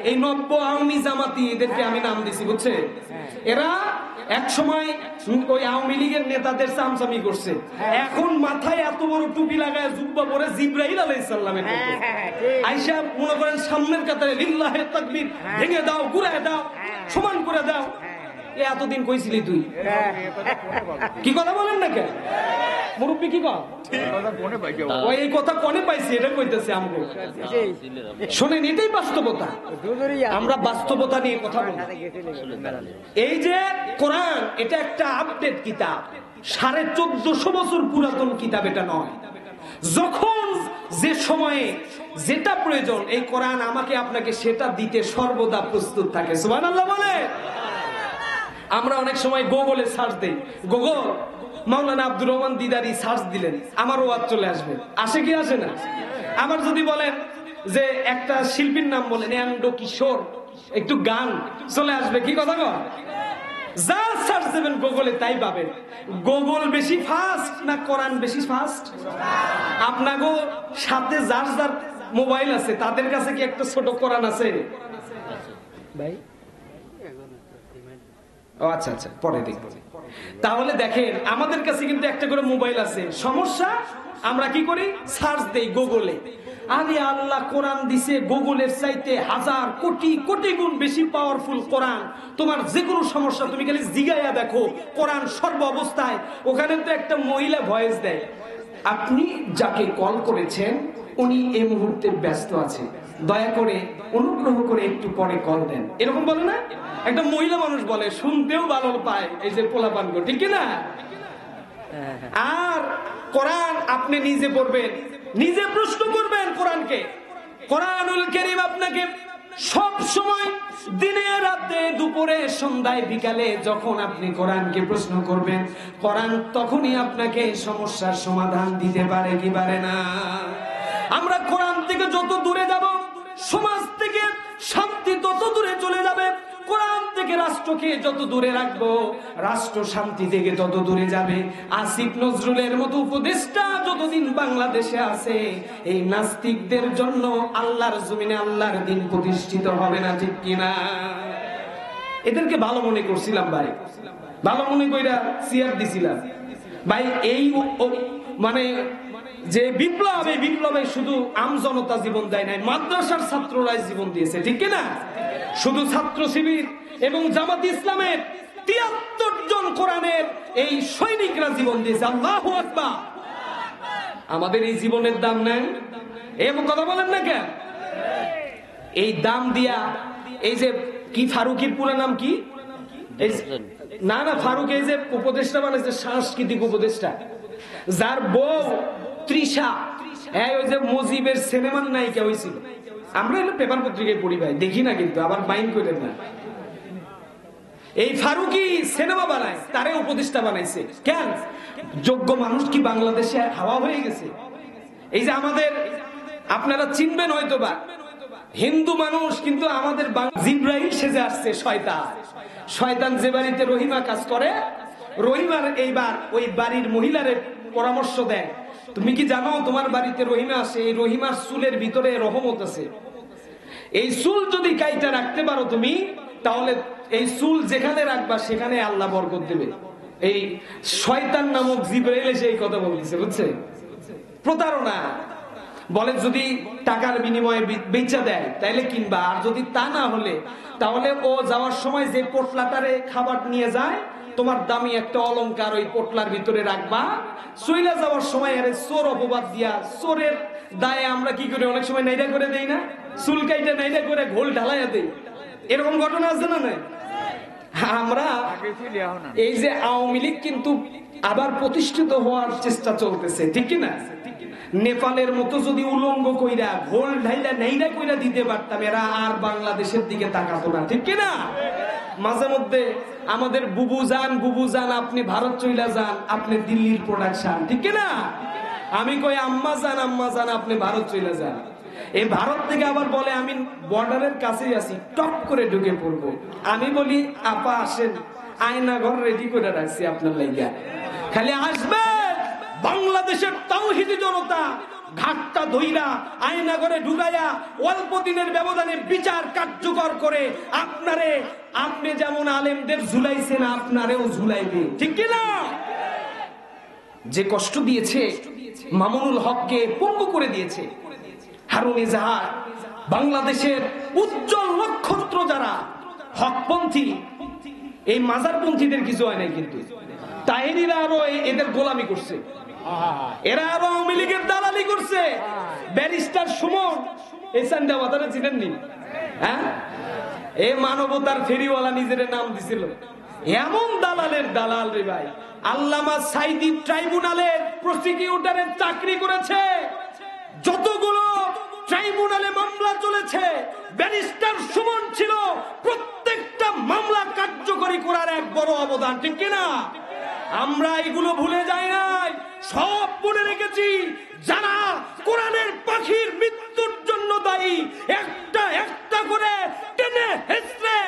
এই নব্য আওয়ামী জামাতি, এদেরকে আমি নাম দিছি, বুঝছে? এরা এক সময় ওই আওয়ামী লীগের নেতাদের চামচামি করছে, এখন মাথায় এত বড় টুপি লাগায় জুব্বা পরে জিব্রাইল আলাইহিস সালামের মতো আয়েশা মনে করেন সামনের কাতারে লিল্লাহে তাকবীর, ভেঙে দাও, গুড়ায় দাও, সমান করে দাও। এতদিন কইছিলি তুই? কি কথা বলেন না কেন মুরব্বী? কি কর ওই এই কথা কোনে পাইছি, এটা কইতেছে আমগো। শোনেন, এটাই বাস্তবতা, আমরা বাস্তবতা নিয়ে কথা বলি। এই যে কোরআন, এটা একটা আপডেট কিতাব, 1450 বছর পুরাতন কিতাব এটা নয়। যখন যে সময়ে যেটা প্রয়োজন, এই কোরআন আমাকে আপনাকে সেটা দিতে সর্বদা প্রস্তুত থাকে। সুবহানাল্লাহ বলে। আমরা অনেক সময় গুগলে সার্চ দেই, গুগল মাওলানা আব্দুর রহমান দিদারি সার্চ দিলেন, আমার ওয়াজ চলে আসবে। আসে কি আসে না? আবার যদি বলেন যে একটা শিল্পীর নাম বলেন এন্ডো কিশোর, একটু গান চলে আসবে। কি কথা কয়? যা সার্চ দেবেন গুগলে তাই পাবেন। গুগল বেশি ফাস্ট না কোরআন বেশি ফাস্ট? আপনাগো সাথে যার যার মোবাইল আছে তাদের কাছে কি একটা ছোট কোরআন আছে ভাই? ও আচ্ছা আচ্ছা, পরে দেখব। তাহলে দেখেন, আমাদের কাছে কিন্তু একটা করে মোবাইল আছে। সমস্যা, আমরা কি করি? সার্চ দেই গুগলে। আরে আল্লাহ কোরআন দিছে গুগলের চাইতে 1000 কোটি কোটি গুণ বেশি পাওয়ারফুল কোরআন। তোমার যে কোনো সমস্যা তুমি খালি জিগাইয়া দেখো, কোরআন সর্ব অবস্থায়। ওখানে তো একটা মহিলা ভয়েস দেয়, আপনি যাকে কল করেছেন উনি এই মুহূর্তে ব্যস্ত আছে, দয়া করে অনুগ্রহ করে একটু পরে কল দেন, এরকম বলে না? একটা মহিলা মানুষ বলে, শুনতেও ভালো পায় এই যে পোলাপানগো, ঠিক না? আর কোরআন আপনি নিজে পড়বেন, নিজে প্রশ্ন করবেন কোরআনকে। কোরআনুল কারীম আপনাকে সব সময়, দিনে রাতে দুপুরে সন্ধ্যায় বিকালে যখন আপনি কোরআনকে প্রশ্ন করবেন, কোরআন তখনই আপনাকে সমস্যার সমাধান দিতে পারে কি পারে না? আমরা কোরআন থেকে যত দূরে যাব, সমাজ থেকে শান্তি তত দূরে চলে যাবে। কোরআন থেকে রাষ্ট্রকে যত দূরে রাখবো, রাষ্ট্র শান্তি থেকে তত দূরে যাবে। আসিফ নজরুলের মতো উপদেষ্টা যতদিন বাংলাদেশে আছে, এই নাস্তিকদের জন্য আল্লাহর জমিনে আল্লাহর দিন প্রতিষ্ঠিত হবে না, ঠিক কিনা? এদেরকে ভালো মনে করছিলাম ভাই, ভালো মনে কইরা চেয়ার দিছিলাম ভাই। এই মানে যে বিপ্লব, এই বিপ্লবে শুধু আমজনতা জীবন দেয় নাই, মাদ্রাসার ছাত্ররাই জীবন দিয়েছে, ঠিক না? শুধু ছাত্র শিবির এবং জামাত ইসলামের ৭৩ জন কোরআনের এই সৈনিকরা জীবন দিয়েছে। আল্লাহু আকবার। আমাদের এই জীবনের দাম নেই, এমন কথা বলেন না কেন? এই দাম দিয়া, এই যে কি ফারুকের পুরো নাম কি? না না, ফারুক এই যে উপদেষ্টা বানাইছে, সাংস্কৃতিক উপদেষ্টা, যার বউ তৃষা, ওই যে মুজিবের সিনেমার নায়িকা হয়েছিল। আমরা এগুলো পেপার পত্রিকায় পড়ি ভাই, দেখি না কিন্তু, আবার মাইন্ড করেন না। এই ফারুকি সিনেমা বানায়, তারে উপদেষ্টা বানাইছে কেন? যোগ্য মানুষ কি বাংলাদেশে হাওয়া হয়ে গেছে? এই যে আমাদের, আপনারা চিনবেন হয়তো বা, হিন্দু মানুষ কিন্তু আমাদের জিব্রাইল সেজে আসছে শয়তান। শয়তান যে বাড়িতে রহিমা কাজ করে, রহিমার এইবার ওই বাড়ির মহিলারে পরামর্শ দেয়, তুমি কি জানো তোমার বাড়িতে রহিমা আসে, এই রহিমার চুলের ভিতরে রহমত আছে, এই চুল যদি কাইটা রাখতে পারো তুমি, তাহলে এই চুল যেখানে রাখবা সেখানে আল্লাহ বরকত দেবে। এই শয়তান নামক জিবরাইল এসে এই কথা বলছে, বুঝছে? প্রতারণা। বলে যদি টাকার বিনিময়ে বেচা দেয় তাহলে কিনবা, আর যদি তা না হলে তাহলে ও যাওয়ার সময় যে পোটলাটারে খাবার নিয়ে যায়, তোমার দামি একটা অলংকার ওই পোটলার ভিতরে রাখবা, চইলা যাওয়ার সময় আরে চোর অপবাদ দিয়া, চোরের দায়ে আমরা কি করি, অনেক সময় নাইডা করে দেই না, চুল কাইটা নাইডা করে ঘোল ঢালাইয়া দেই। এরকম ঘটনা আছে না? নাই? আমরা এই যে আওয়ামী লীগ কিন্তু আবার প্রতিষ্ঠিত হওয়ার চেষ্টা চলতেছে, ঠিক না? নেপালের মতো যদি উলঙ্গ কইরা ঘোল ঢাইলা নাইডা কইরা দিতে পারতাম, এরা আর বাংলাদেশের দিকে তাকাতো না, ঠিক না? মাঝে মধ্যে আমাদের বুবু যান আপনি ভারত চইলা যান, আপনি দিল্লির প্রোডাকশন, ঠিক না? আমি কই আম্মা যান আপনি ভারত চইলা যান। এই ভারত থেকে আবার বলে আমি বর্ডারের কাছেই আছি, টপ করে ঢুকে পড়বো। আমি বলি আপা আসেন, আয়না ঘর রেডি করে রাখছি আপনার লাইগা, খালি আসবে। বাংলাদেশের তাওহীদি জনতা ঘাটটা ধইরা আয়না ঘরে ঢুকাইয়া অল্প দিনের ব্যবধানে বিচার কার্যকর করে আপনারে, আপনি যেমন আলেমদের ঝুলাইছেন আপনারেও ঝুলাইবে, ঠিক কিনা? যে কষ্ট দিয়েছে মামুনুল হককে পঙ্গু করে দিয়েছে, হারুন ইজাহার, বাংলাদেশের উজ্জ্বল নক্ষত্র যারা হকপন্থী, এই মাজারপন্থীদের কিছু হয় নাই, কিন্তু তাহিনীরা আরো এদের গোলামি করছে, এরা আরো আওয়ামী লীগের দালালি করছে। ব্যারিস্টার সুমন, এই সান্দাবাদারে চিনেননি? হ্যাঁ, এ মানবতার ফেরিওয়ালা নিজের নাম দিছিল। এমন দালালের দালাল রে ভাই। আল্লামা সাইদি ট্রাইব্যুনালের প্রসিকিউটরের চাকরি করেছে, যতগুলো ট্রাইব্যুনালে মামলা চলেছে ব্যারিস্টার সুমন ছিল প্রত্যেকটা মামলা কার্যকরী করার এক বড় অবদান, ঠিক কিনা? আমরা এগুলো ভুলে যাই নাই, সব মনে রেখেছি। যারা কোরআনের পাখির মৃত্যুর জন্য দায়ী, একটা একটা করে টেনে হেঁচড়ে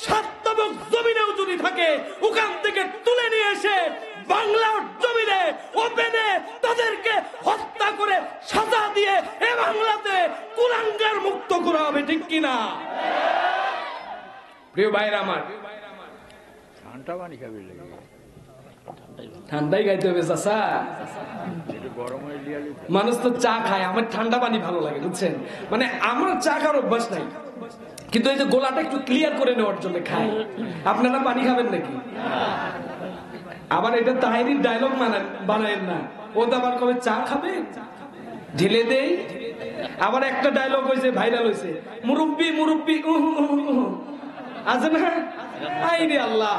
সাতবক জমিনেও যদি থাকে ওখান থেকে তুলে নিয়ে এসে বাংলার জমিনে ওপেনে তাদেরকে হত্যা করে সাজা দিয়ে এ বাংলাতে কুলাঙ্গার মুক্ত করা হবে, ঠিক কিনা? প্রিয় ভাইরা আমার, ঠান্ডাই গাইতে হবে চাচা। মানুষ তো চা খায়, আমার ঠান্ডা পানি ভালো লাগে, বুঝছেন? মানে আমার চা খাওয়ার অভ্যাস নাই, কিন্তু এই যে গোলাটা একটু ক্লিয়ার করে নেওয়ার জন্য খাই। আপনারা পানি খাবেন নাকি? আবার এটা তাহিরির ডায়লগ বানায়েন না, ও তো আবার কবে চা খাবে, ঢেলে দেই আবার একটা ডায়লগ হয়েছে, ভাইরাল হয়েছে, মুরব্বি মুরব্বি আছে না? আইরে আল্লাহ,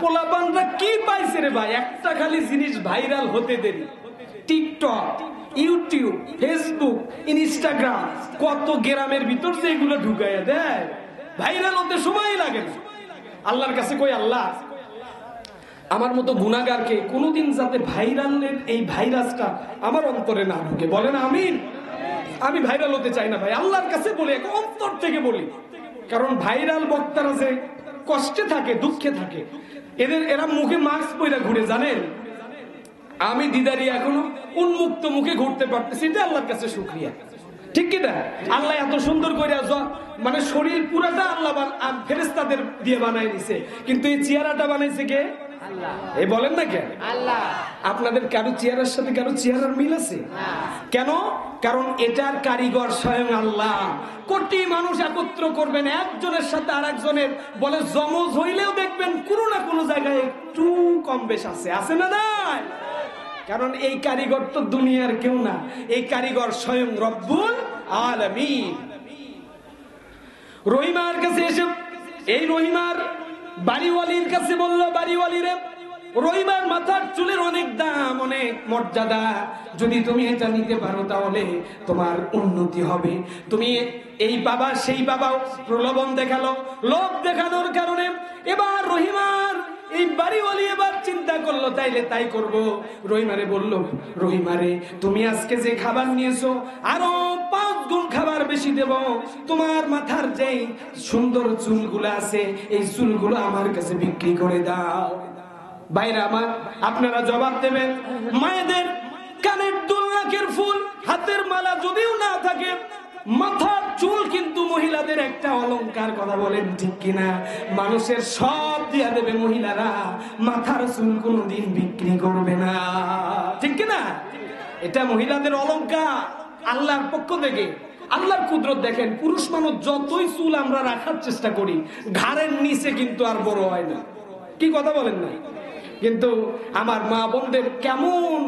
পোলাপানরা কি পাইছে রে ভাই? একটা খালি জিনিস ভাইরাল হতে দেরি, টিকটক, ইউটিউব, ফেসবুক, ইনস্টাগ্রাম, কত গ্রামের ভিতর যে এগুলো ঢুকাইয়া দেয়, ভাইরাল হতে সময় লাগে না। আল্লাহর কাছে কই, আল্লাহ আমার মতো গুনাহগারকে কোনোদিন যাতে ভাইরালের এই ভাইরাসটা আমার অন্তরে না ঢুকে, বলেন আমিন। আমি ভাইরাল হতে চাই না ভাই, আল্লাহর কাছে বলি, এক অন্তর থেকে বলি। কারণ ভাইরাল বক্তারা যে কষ্টে থাকে, দুঃখে থাকে, এরা মুখে মাস্ক পরে ঘুরে, জানেন? আমি দিদারি এখনো উন্মুক্ত মুখে ঘুরতে পারতেছি, এটা আল্লাহর কাছে শুকরিয়া, ঠিক কি না? আল্লাহ এত সুন্দর করে মানে শরীর পুরাটা আল্লাহ ফেরেশতাদের দিয়ে বানাই দিছে, কিন্তু এই চেহারাটা বানাইছে কে? আল্লাহ। এই বলেন না কেন? আল্লাহ। আপনাদের কারো চেহারার সাথে কারো চেহারার মিল আছে? কেন? কারণ এটার কারিগর স্বয়ং আল্লাহ। কোটি মানুষ একত্র করবেন, একজনের সাথে আর একজনের বলে জমজ হইলেও দেখবেন কোনো না কোনো জায়গায় একটু কম বেশ আছে, আছে না নাই? কারণ এই কারিগর তো দুনিয়ার কেউ না, এই কারিগর স্বয়ং রব্বুল আলামিন। রহিমার কাছে এসে এই রহিমার বাড়িওয়ালির কাছে বলল, বাড়িওয়ালিরে, রহিমার মাথার চুলের অনেক দাম, অনেক মর্যাদা, যদি তুমি এটা নিতে পারো তাহলে তোমার উন্নতি হবে। তুমি এই বাবা সেই বাবাও প্রলোভন দেখালো, লোভ দেখানোর কারণে এবার রহিমার এই বাড়িওয়ালি এবার চিন্তা করলো, তাইলে তাই করব। রহিমারে বলল, রহিমারে তুমি আজকে যে খাবার নিয়েছো আরো 5 গুণ খাবার বেশি দেব, তোমার মাথার যেই সুন্দর চুলগুলো আছে এই চুলগুলো আমার কাছে বিক্রি করে দাও। ভাইরা আমার, আপনারা জবাব দেবেন, মায়েদের কানের দুল, নাকের ফুল, হাতের মালা যদিও না থাকে, মাথার চুল কিন্তু মহিলাদের একটা অলংকার, কথা বলেন ঠিক কিনা? মানুষের সব দিয়া দেবে মহিলারা, মাথার চুল কোনোদিন বিক্রি করবে না, ঠিক কিনা? এটা মহিলাদের অলংকার আল্লাহর পক্ষ থেকে। আল্লাহর কুদরত দেখেন, পুরুষ মানুষ যতই চুল আমরা রাখার চেষ্টা করি, ঘাড়ের নিচে কিন্তু আর বড় হয় না, কি কথা বলেন না? কিন্তু আমার মা বোনদের কেমন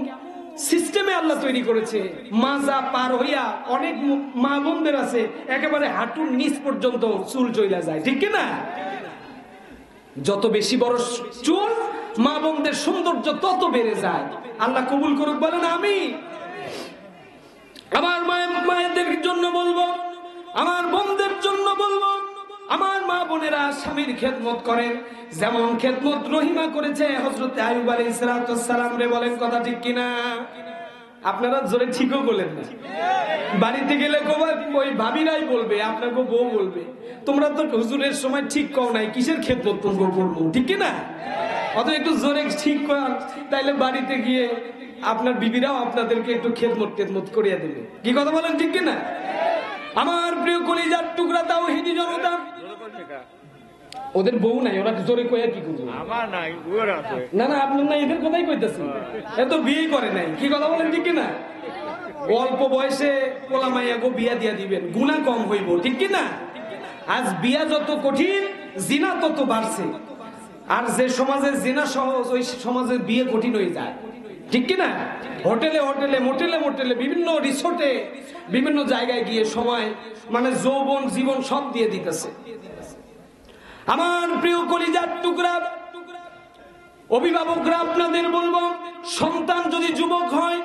সিস্টেমে আল্লাহ তৈরি করেছে, মাজা পার হইয়া অনেক মা বোনদের আছে একেবারে হাঁটুর নিচ পর্যন্ত চুল চইলা যায়, ঠিক না? যত বেশি বড় চুল, মা বোনদের সৌন্দর্য তত বেড়ে যায়। আল্লাহ কবুল করুক, বলেন আমি। আমার মায়েদের জন্য বলবো, আমার বোনদের জন্য বলবো, আমার মা বোনেরা স্বামীর খেদমত করেন, যেমন খেদমত রহিমা করেছে হযরত আইয়ুব আলাইহিস সালাম রে, বলেন কথা ঠিক কিনা? আপনারা জোরে ঠিকও বলেন না। বাড়িতে গেলে ওই ভাবিরাই বলবে, আপনাকে বউ বলবে, তোমরা তো হুজুরের সময় ঠিক কও নাই, কিসের খেদমত তোমরা করবো, ঠিক কিনা? অত একটু জোরে ঠিক কর, তাইলে বাড়িতে গিয়ে আপনার বিবিরাও আপনাদেরকে একটু খেদমত করিয়া দেবে, কি কথা বলেন ঠিক কিনা? আমার প্রিয় কলিজার টুকরা তাওহীদি জনতা, ওদের বউ নাই, ওরা জোরে কইয়া কি করবে? আমার নাই, ওর আছে। না না, আপনার না, এদের কথাই কইতেছেন, এত বিয়ে করে নাই, কি কথা বলেন ঠিক কিনা? অল্প বয়সে পোলা মাইয়া গো বিয়া দিয়া দিবেন, গুনাহ কম হইব, ঠিক কিনা? আজ বিয়া যত কঠিন, জিনা তত বাড়ছে। আর যে সমাজে জিনা সহজ, ওই সমাজে বিয়ে কঠিন হয়ে যায়, ঠিক কিনা? হোটেলে হোটেলে, মোটেলে মোটেলে, বিভিন্ন রিসোর্টে, বিভিন্ন জায়গায় গিয়ে সময় মানে যৌবন জীবন সব দিয়ে দিতেছে। আমার প্রিয় কলিজার টুকরা অভিভাবকরা, আপনাদের বলবো, সন্তান যদি যুবক হয়,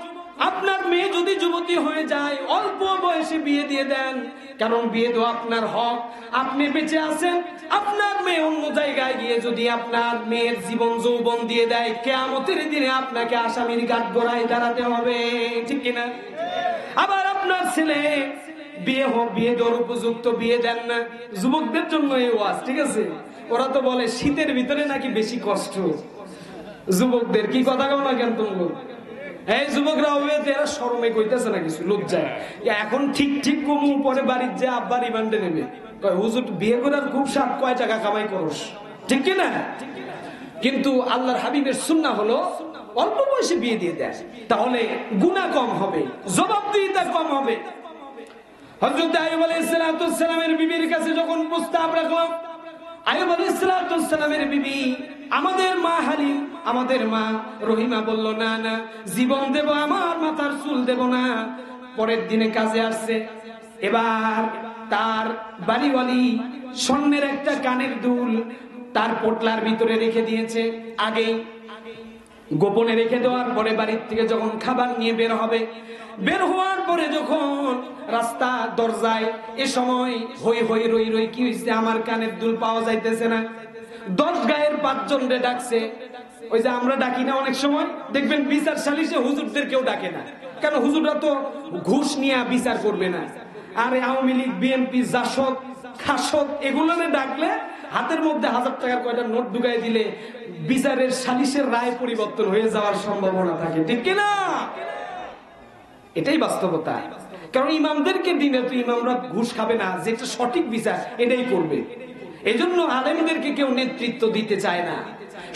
আপনার মেয়ে যদি যুবতী হয়ে যায়, অল্প বয়সে বিয়ে দিয়ে দেন, কারণ বিয়ে তো আপনার হক। আপনি বেঁচে আছেন, আপনার মেয়ে অন্য জায়গায় গিয়ে যদি আপনার মেয়ের জীবন যৌবন দিয়ে দেয়, কিয়ামতের দিনে আপনাকে আসামির কাঠগড়ায় দাঁড়াতে হবে, ঠিক কিনা? আবার আপনার ছেলে বিয়ে দেওয়ার উপযুক্ত, বিয়ে দেন না, যুবকদের জন্য এই ওয়াজ, ঠিক আছে? ওরা তো বলে শীতের ভিতরে নাকি বেশি কষ্ট যুবকদের, কি কথা কও না কেন তোমরা? এই যুবকরা এরা শরমে কইতেছে না কিছু, লজ্জায়। এখন ঠিক ঠিক কমু, পরে বাড়ির যে আব্বা রিমান্ডে নেবে, হুজুর বিয়ে করার খুব সাপ, কয় টাকা কামাই করস, ঠিক কিনা? কিন্তু আল্লাহর হাবিবের সুন্নাহ হলো অল্প বয়সে বিয়ে দিয়ে দেয়, তাহলে গুনাহ কম হবে, জবাবদিহিতা কম হবে। হযরত আইয়ুব আলাইহিস সালামের বিবির কাছে যখন প্রস্তাব রাখলাম, আইয়ুব আলাইহিস সালামের বিবি, আমাদের মা হালিম, আমাদের মা রহিমা বলল, না না, জীবন দেব, আমার মাথার চুল দেব না, পরের দিনে কাজে আসছে। এবার তার বাড়িওয়ালি স্বর্ণের একটা কানের দুল তার পোটলার ভিতরে রেখে দিয়েছে। আগে গোপনে রেখে দেওয়ার পরে বাড়ির থেকে যখন খাবার নিয়ে বের হবে, বের হওয়ার পরে যখন রাস্তা দরজায় এ সময় হই হই রই রই, কি হয়েছে, আমার কানের দুল পাওয়া যাইতেছে না। 10 গায়ের 5 জন রে ডাকছে। ওই যে আমরা ডাকি না অনেক সময়, দেখবেন বিচার সালিশে হুজুরদের কেউ ডাকে না, কেন? হুজুররা তো ঘুষ নিয়ে বিচার করবে না। আর আওয়ামী লীগ, বিএনপি, জাসদ, খাসদ এগুলোরে ডাকলে হাতের মধ্যে 1000 টাকার কয়টা নোট ঢুকাই দিলে বিচারের সালিশের রায় পরিবর্তন হয়ে যাওয়ার সম্ভাবনা থাকে, ঠিক কিনা? এটাই বাস্তবতা। কারণ ইমামদেরকে দিনে তো ইমামরা ঘুষ খাবে না, যেটা সঠিক বিচার এটাই করবে। এজন্য আলেমদেরকে কেউ নেতৃত্ব দিতে চায় না,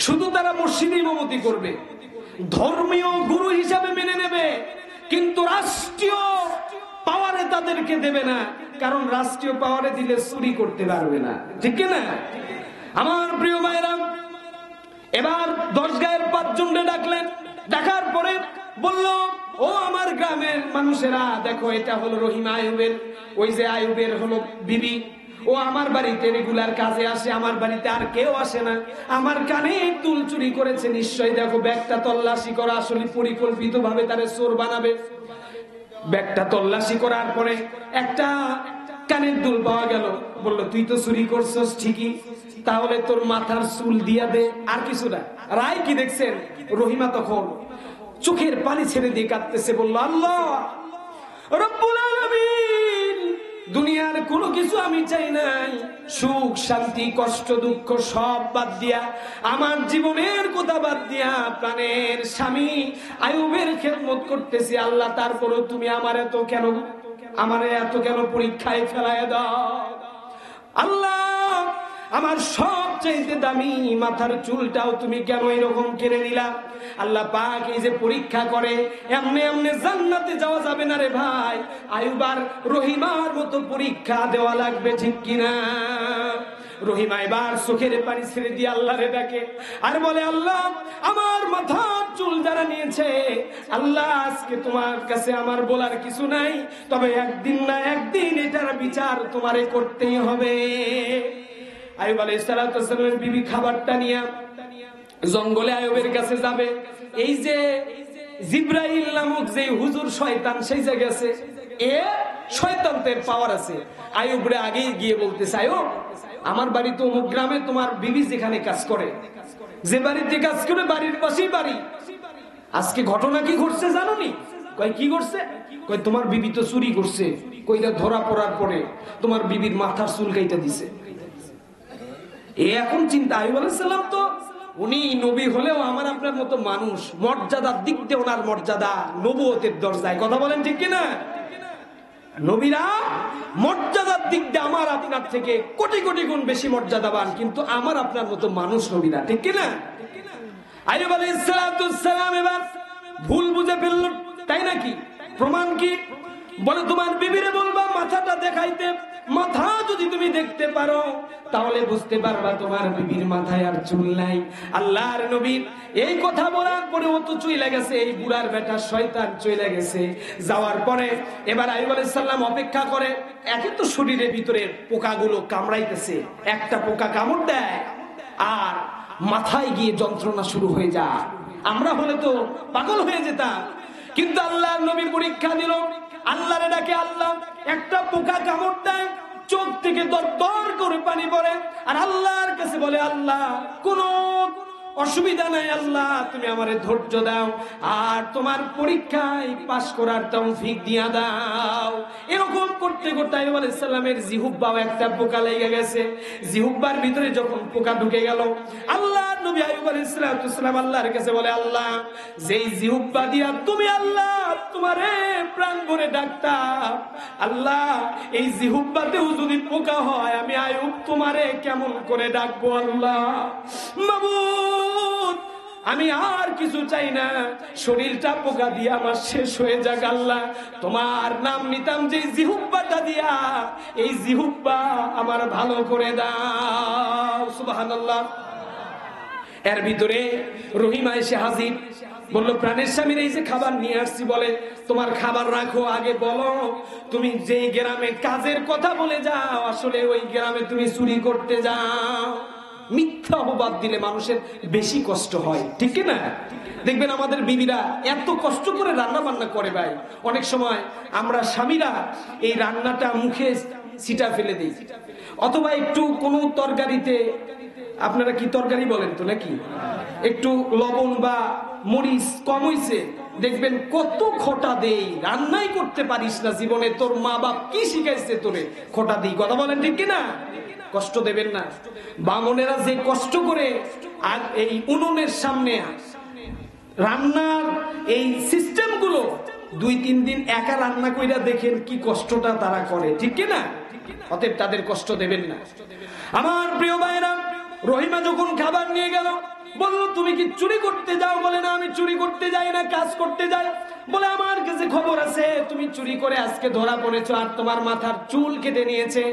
শুধু তারা মসজিদে ইমামতি করবে, ধর্মীয় গুরু হিসাবে মেনে নেবে, কিন্তু রাষ্ট্রীয় পাওয়ারে তাদেরকে দেবে না। কারণ রাষ্ট্রীয় পাওয়ারে দিলে চুরি করতে পারবে না, ঠিক কিনা? আমার প্রিয় ভাইরা, এবার 10 গায়ের 5 জনকে ডাকলেন। ডাকার পরে বলল, ও আমার গ্রামের মানুষেরা, দেখো এটা হলো রহিমা আয়ুবের, ওই যে আয়ুবের হলো বিবি, ও আমার বাড়িতে রেগুলার কাজে আসে, আমার বাড়িতে আর কেউ আসে না। আমার কানে দুল চুরি করেছে নিশ্চয়ই, দেখো ব্যাগটা তল্লাশি করা, আসলে পরিকল্পিত ভাবে তারে চোর বানাবে। ব্যাগটা তল্লাশি করার পরে একটা কানের দুল পাওয়া গেল। বললো, তুই তো চুরি করছস ঠিকই, তাহলে তোর মাথার চুল দিয়া দে, আর কিছু না। রায় কি দেখছেন? রহিমা তখন চোখের পানি ছেড়ে দিয়ে কাঁদতেছে, বলল, আল্লাহ রব্বুল আলামিন, দুনিয়ার কোনো কিছু আমি চাই নাই, সুখ শান্তি কষ্ট দুঃখ সব বাদ দিয়া, আমার জীবনের কথা বাদ দিয়া প্রাণের স্বামী আয়ুবের খেদমত করতেছি আল্লাহ, তারপরও তুমি আমার এত কেন পরীক্ষায় ফেলায় দাও আল্লাহ? আমার সবচেয়ে দামি মাথার চুলটাও তুমি কেন এরকম কেড়ে নিলা? আল্লাহ পাক এই যে পরীক্ষা করে, এমনি এমনি জান্নাতে যাওয়া যাবে না রে ভাই, আয়ুবার রহিমার মতো পরীক্ষা দেওয়া লাগবে, ঠিক কিনা? রহিমা এবার চোখের পানি ছেড়ে দিয়ে আল্লাহরে ডাকে আর বলে, আল্লাহ আমার মাথার চুল যারা নিয়েছে, আল্লাহ আজকে তোমার কাছে আমার বলার কিছু নাই, তবে একদিন না একদিন এটার বিচার তোমারে করতেই হবে। আয়ুব আলাইহিস সালামের বিবি খাবারটা নিয়ে জঙ্গলে আয়ুবের কাছে যাবে। এই যে জিব্রাইল নামক যে হুজুর শয়তান, সেই যে গেছে, এ শয়তানদের পাওয়ার আছে। আয়ুবরে আগেই গিয়ে বলতেছে, আয়ুব আমার বাড়ি তো অমুক গ্রামে, তোমার বিবি যেখানে কাজ করে, যে বাড়িতে কাজ করে বাড়ির পাশেই বাড়ি, আজকে ঘটনা কি ঘটছে জানো নি? কয় কি করছে? কয় তোমার বিবি তো চুরি করছে। কইটা ধরা পড়ার পরে তোমার বিবির মাথার চুল কাইটা দিছে। এখন চিন্তা, আয়ুব আলাইহিস সালাম তো উনি নবী হলেও আমার আপনার মতো মানুষ, মর্যাদার দিক দিয়ে ওনার মর্যাদা নবুয়তের দরজায়, কথা বলেন ঠিক কিনা? নবীরা মর্যাদার দিক দিয়ে আমার আপনার থেকে কোটি কোটি গুণ বেশি মর্যাদাবান, কিন্তু আমার আপনার মতো মানুষ নবীরা, ঠিক কিনা? আইয়ুব আলাইহিস সালাম এবার ভুল বুঝে ফেলল, তাই নাকি? প্রমাণ কি? বলে, তোমার বিবিরে বলবা মাথাটা দেখাইতে, মাথা যদি তুমি দেখতে পারো তাহলে বুঝতে পারবা তোমার বিবির মাথায় আর চুল নাই। আল্লাহর নবীর এই কথা বলার পরে ও তো চলে গেছে, এই বুড়ার বেটা শয়তান চলে গেছে। যাওয়ার পরে এবার আইয়ুব আলাইহিস সালাম অপেক্ষা করে, একে তো শরীরের ভিতরে পোকাগুলো কামড়াইতেছে, একটা পোকা কামড় দেয় আর মাথায় গিয়ে যন্ত্রণা শুরু হয়ে যায়। আমরা হলে তো পাগল হয়ে যেতাম, কিন্তু আল্লাহর নবী পরীক্ষা দিল, আল্লাহরে ডাকে, আল্লাহ একটা পোকা কামড় দেয়, চোখ থেকে দরদর করে পানি পড়ে, আর আল্লাহর কাছে বলে, আল্লাহ কোন অসুবিধা নাই, আল্লাহ তুমি আমারে ধৈর্য দাও আর তোমার পরীক্ষায় পাশ করার তৌফিক দিয়া দাও। এরকম করতে করতে আইয়ুব আলাইহিস সালামের জিহ্বাও একটা পোকা লেগে গেছে। জিহ্বার ভিতরে যখন পোকা ঢুকে গেল, আল্লাহর নবী আইয়ুব আলাইহিস সালাম আল্লাহর কাছে বলে, আল্লাহ যেই জিহ্বা দিয়া তুমি আল্লাহ তোমারে প্রাণ ভরে ডাকতাম, আল্লাহ এই জিহ্বাতেও যদি পোকা হয় আমি আইয়ুব তোমারে কেমন করে ডাকবো? আল্লাহ মাবুদ, আমি আর কিছু চাই না, শরীরটা পোকা দিয়ে আমার শেষ হয়ে যাক, আল্লাহ তোমার নাম নিতাম যে জিহ্বাটা দিয়া, এই জিহ্বা আমার ভালো করে দাও। সুবহানাল্লাহ। এর ভিতরে রহিমা এসে হাজির। বললো প্রাণের স্বামীর এই যে খাবার নিয়ে আসছি, বলে তোমার খাবার রাখো, আগে বলো তুমি যেই গ্রামে কাজের কথা বলে যাও আসলে ওই গ্রামে তুমি চুরি করতে যাও। মিথ্যা অপবাদ দিলে মানুষের বেশি কষ্ট হয়, ঠিক না? দেখবেন আমাদের বিবিরা এত কষ্ট করে রান্না বান্না করে ভাই, অনেক সময় আমরা স্বামীরা এই রান্নাটা মুখে ছিটা ফেলে দিই, অথবা একটু কোনো তরকারিতে, আপনারা কি তরকারি বলেন তো নাকি, একটু লবণ বা মরিচ কম হইছে, দেখবেন কত খোটা দেই, রান্নাই করতে পারিস না জীবনে, তোর মা বাপ কি শিখাইছে তোরে, খোটা দিই। কথা বলেন ঠিক কিনা? কষ্ট দেবেন না। বামনেরা যে কষ্ট করে আর এই উনুনের সামনে রান্নার এই সিস্টেম গুলো 2-3 দিন একা রান্না কইরা দেখেন কি কষ্টটা তারা করে, ঠিক কিনা? অতএব তাদের কষ্ট দেবেন না। আমার প্রিয় ভাইরা, রহিমা যখন খাবার নিয়ে গেল, বললো তুমি কি চুরি করতে যাও? বলে না, আমি চুরি করতে যাই না, কাজ করতে যাই। বলে আমার কাছে খবর আছে তুমি চুরি করে আজকে ধরা পড়েছো আর তোমার মাথার চুল কেটে নিয়েছে।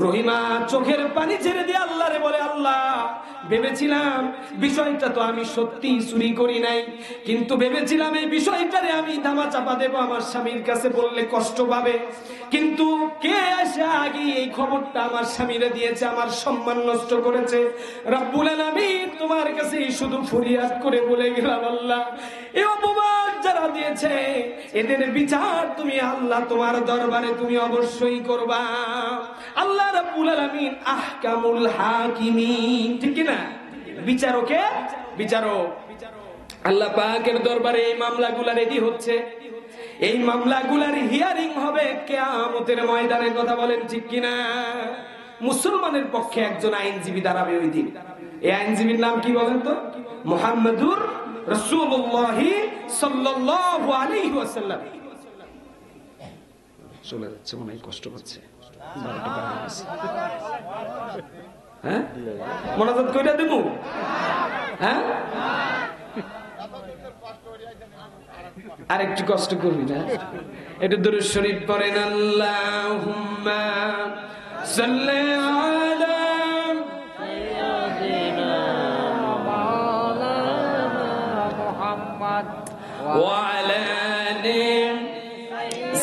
রহিমা চোখের পানি ছেড়ে দিয়ে আল্লাহরে বলে, আল্লাহ ভেবেছিলাম বিষয়টা তো আমি সত্যি চুরি করি নাই, কিন্তু ভেবেছিলাম এই বিষয়টারে আমি ধামা চাপা দেবো, আমার স্বামীর কাছে বললে কষ্ট পাবে, কিন্তু কে এসে আগে এই খবরটা আমার স্বামীরে দিয়েছে, আমার সম্মান নষ্ট করেছে। রব্বুল আলামিন তোমার কাছে শুধু ফরিয়াদ করে বলে গেলাম, আল্লাহ এই অপবাদ যারা দিয়েছে এদের বিচার তুমি আল্লাহ তোমার দরবারে তুমি অবশ্যই করবা। আল্লাহ রাব্বুল আলামিন আহকামুল হাকিমিন, ঠিক কি না? বিচারকে বিচারক। আল্লাহ পাকের দরবারে এই মামলাগুলা রেডি হচ্ছে, এই মামলাগুলার হিয়ারিং হবে কিয়ামতের ময়দানে। কথা বলেন ঠিক কিনা? মুসলমানের পক্ষে একজন আইনজীবী দাঁড়াবে ওই দিন। এই আইনজীবীর নাম কি বলেন তো? মুহাম্মাদুর রাসূলুল্লাহ সাল্লাল্লাহু আলাইহি ওয়াসাল্লাম। চলে যাচ্ছে মনে হয়, কষ্ট পাচ্ছে। হ্যাঁ, মোনাজাত কইরা দেব? হ্যাঁ, আরেকটু কষ্ট করবি না? একটু দুরূদ শরীফ পড়েন, আল্লাহুম্মা সাল্লি আলা وعلى آل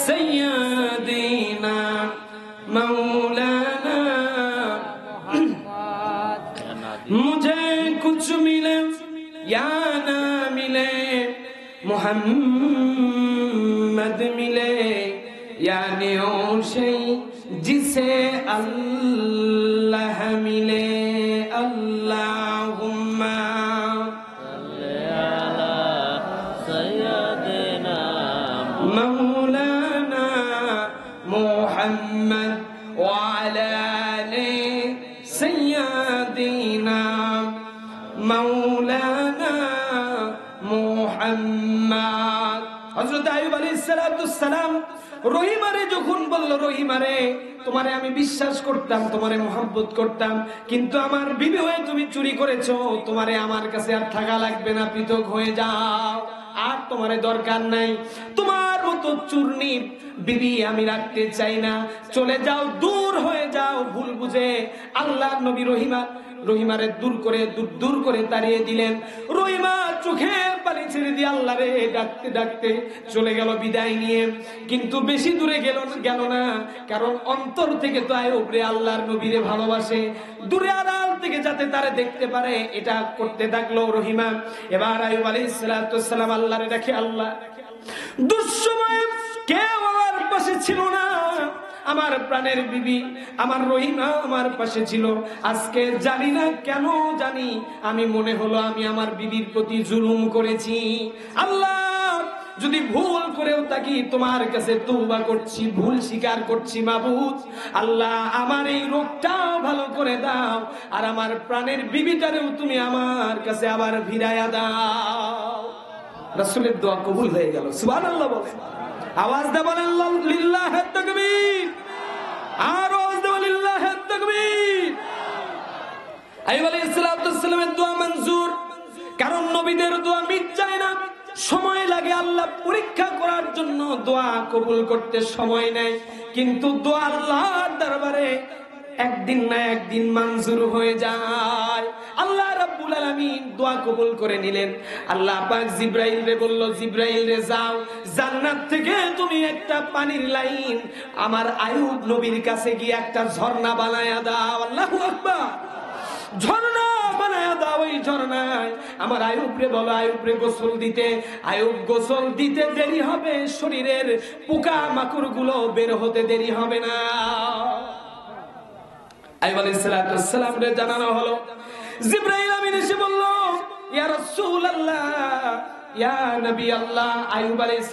سيدنا مولانا मुझे कुछ मिले या ना मिले, मोहम्मद मिले यानी ओ शै जिसे अल्लाह मिले। अल्लाहुम्मा मौलाना मोहम्मद वाला सैयदीना मौलाना मोहम्मद। हजरत आय्यूब अलैहिस सालाम রহিমারে যখন বলল, রহিমারে তোমারে আমি বিশ্বাস করতাম, তোমারে মহব্বত করতাম, কিন্তু আমার বিবি হয়ে তুমি চুরি করেছো, তোমারে আমার কাছে আর থাকা লাগবে না, পৃথক হয়ে যাও, আর তোমারে দরকার নাই, তোমার মতো চূর্ণী বিবি আমি রাখতে চাই না, চলে যাও, দূর হয়ে যাও। ভুল বুঝে আল্লাহর নবী রহিমারে দূর করে তাড়িয়ে দিলেন। রহিমা চোখের পানি ছেড়ে দিয়ে আল্লাহরে ডাকতে ডাকতে চলে গেল বিদায় নিয়ে, কিন্তু বেশি দূরে গেল না, কারণ অন্তর থেকে তো আইয়ুব রে আল্লাহর নবীরে ভালোবাসে, দূরে আড়াল থেকে যাতে তারে দেখতে পারে এটা করতে থাকলো রহিমা। এবার আইয়ুব আলাইহিস সালাম আল্লাহরে ডাকে, আল্লাহ দুঃসময়ে কেউ আমার পাশে ছিল না, আমার প্রাণের বিবি আমার রহিমা আমার পাশে ছিল, আজকে জানি না কেন জানি আমি মনে হলো আমি আমার বিবির প্রতি জুলুম করেছি। আল্লাহ যদি ভুল করেও থাকি তোমার কাছে তওবা করছি, ভুল স্বীকার করছি মাবুদ। আল্লাহ আমার এই রোগটাও ভালো করে দাও, আর আমার প্রাণের বিবিটারেও তুমি আমার কাছে আবার ফিরাইয়া দাও। রাসূলের দোয়া কবুল হয়ে গেল। সুবহানাল্লাহ বলেন, আওয়াজ দে বলেন লিল্লাহি তাকবীর, আর আওয়াজ দে লিল্লাহি তাকবীর। আইয়ুব আলাইহিস সালামের দোয়া মঞ্জুর, কারণ নবীদের দোয়া মিট যায় না, সময় লাগে। আল্লাহ পরীক্ষা করার জন্য দোয়া কবুল করতে সময় নেয়, কিন্তু দোয়া আল্লাহর দরবারে একদিন না একদিন মঞ্জুর হয়ে যায়। আল্লাহ রাব্বুল আলামিন দোয়া কবুল করে নিলেন। আল্লাহ পাক জিবরাইল রে বলল, জিবরাইল রে যাও, জান্নাত থেকে তুমি একটা পানির লাইন আমার আইয়ুব নবীর কাছে গিয়ে একটা ঝর্ণা বানায়া দাও। আল্লাহু আকবার। ঝর্ণা বানায়া দাও। ওই ঝর্ণায় আমার আইয়ুব রে বলো, আইয়ুব রে গোসল দিতে। আইয়ুব গোসল দিতে দেরি হবে, শরীরের পোকা মাকড় গুলো বের হতে দেরি হবে না। আইয়ুব আলাইহিস সালাম রে জানানো হলো। জিবরাইল আমিন এসে বলল, ইয়া রাসূলুল্লাহ, ইয়া নবী আল্লাহ, আইয়ুব আলাইহিস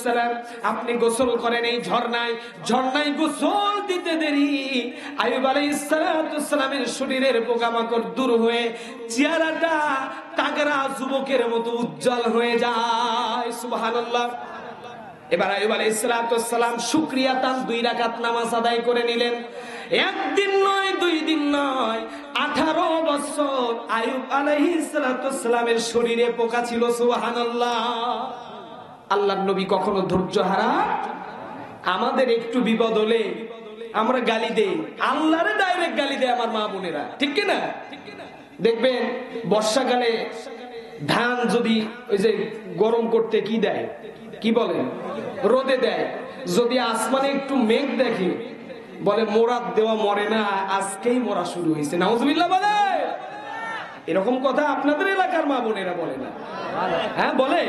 সালাম আপনি গোসল করেন এই ঝর্ণায়। ঝর্ণায় গোসল দিতে দেরি, আইয়ুব আলাইহিস সালামের শরীরের পোকামাকড় দূর হয়ে চেহারাটা তাগড়া যুবকের মতো উজ্জ্বল হয়ে যায়। সুবহানাল্লাহ। এবার আইয়ুব আলাইহিস সালাম শুকরিয়া তান 2 রাকাত নামাজ আদায় করে নিলেন। একদিন নয়, 2 দিন নয়, 18 বছর আইয়ুব আলাইহিস সালামের শরীরে পোকা ছিল। সুবহানাল্লাহ। আল্লাহর নবী কখনো ধৈর্য হারা? আমাদের একটু বিপদ হলে আমরা গালি দেই, আল্লাহরে ডাইরেক্ট গালি দেয় আমার মা বোনেরা, ঠিক কি না? দেখবেন বর্ষাকালে ধান যদি ওই যে গরম করতে কি দেয়, কি বলে, রোদে দেয়, যদি আসমানে একটু মেঘ দেখে বলে মোরাদ দেওয়া মরে না, আজকেই মরা শুরু হয়েছে। নাউজুবিল্লাহ বলে। এরকম কথা আপনাদের এলাকার মা বোনেরা বলে না? হ্যাঁ বলে।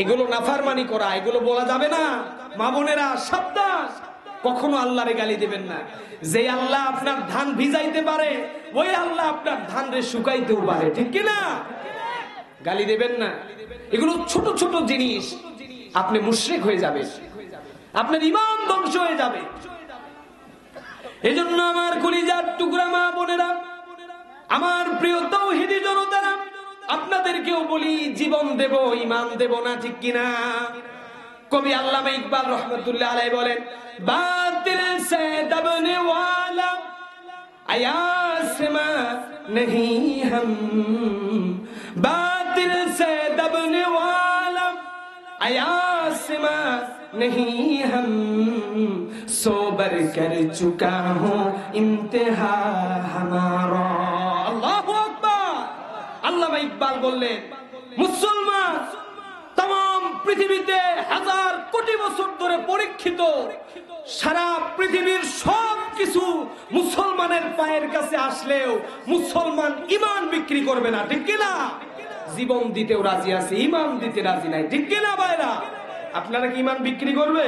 এগুলো নাফরমানি করা, এগুলো বলা যাবে না। মা বোনেরা সাবধান, কখনো আল্লাহরে গালি দেবেন না। যে আল্লাহ আপনার ধান ভিজাইতে পারে, ওই আল্লাহ আপনার ধান রে শুকাইতেও পারে, ঠিক কি না? গালি দেবেন না। এগুলো ছোট ছোট জিনিস, আপনি মুশরিক হয়ে যাবে, আপনার ঈমান ধ্বংস হয়ে যাবে। এজন্য আমার কলিজার টুকরা মা বোনেরা, আমার প্রিয় তাওহীদি জনতারা, আপনাদেরকেও বলি, জীবন দেব, ঈমান দেব না, ঠিক কিনা? কবি আল্লামা ইকবাল রহমাতুল্লাহ আলাইহি বলেন, বাতিল সে দবনে ওয়ালা আয়াসমা नहीं हम, बातिल से दबने वाला आयासमा नहीं हम, सोबर कर चुका हूँ इम्तिहा हमारा। अल्लाहु अकबर। আল্লামা ইকবাল বললেন, মুসলমান तमाम পৃথিবীতে হাজার কোটি বছর ধরে পরীক্ষিত, সারা পৃথিবীর সব কিছু মুসলমানের পায়ের কাছে আসলেও মুসলমান ঈমান বিক্রি করবে না, ঠিক কি না? জীবন দিতেও রাজি আছে, ঈমান দিতে রাজি নাই, ঠিক কি না ভাইরা? আপনারা কি ঈমান বিক্রি করবে?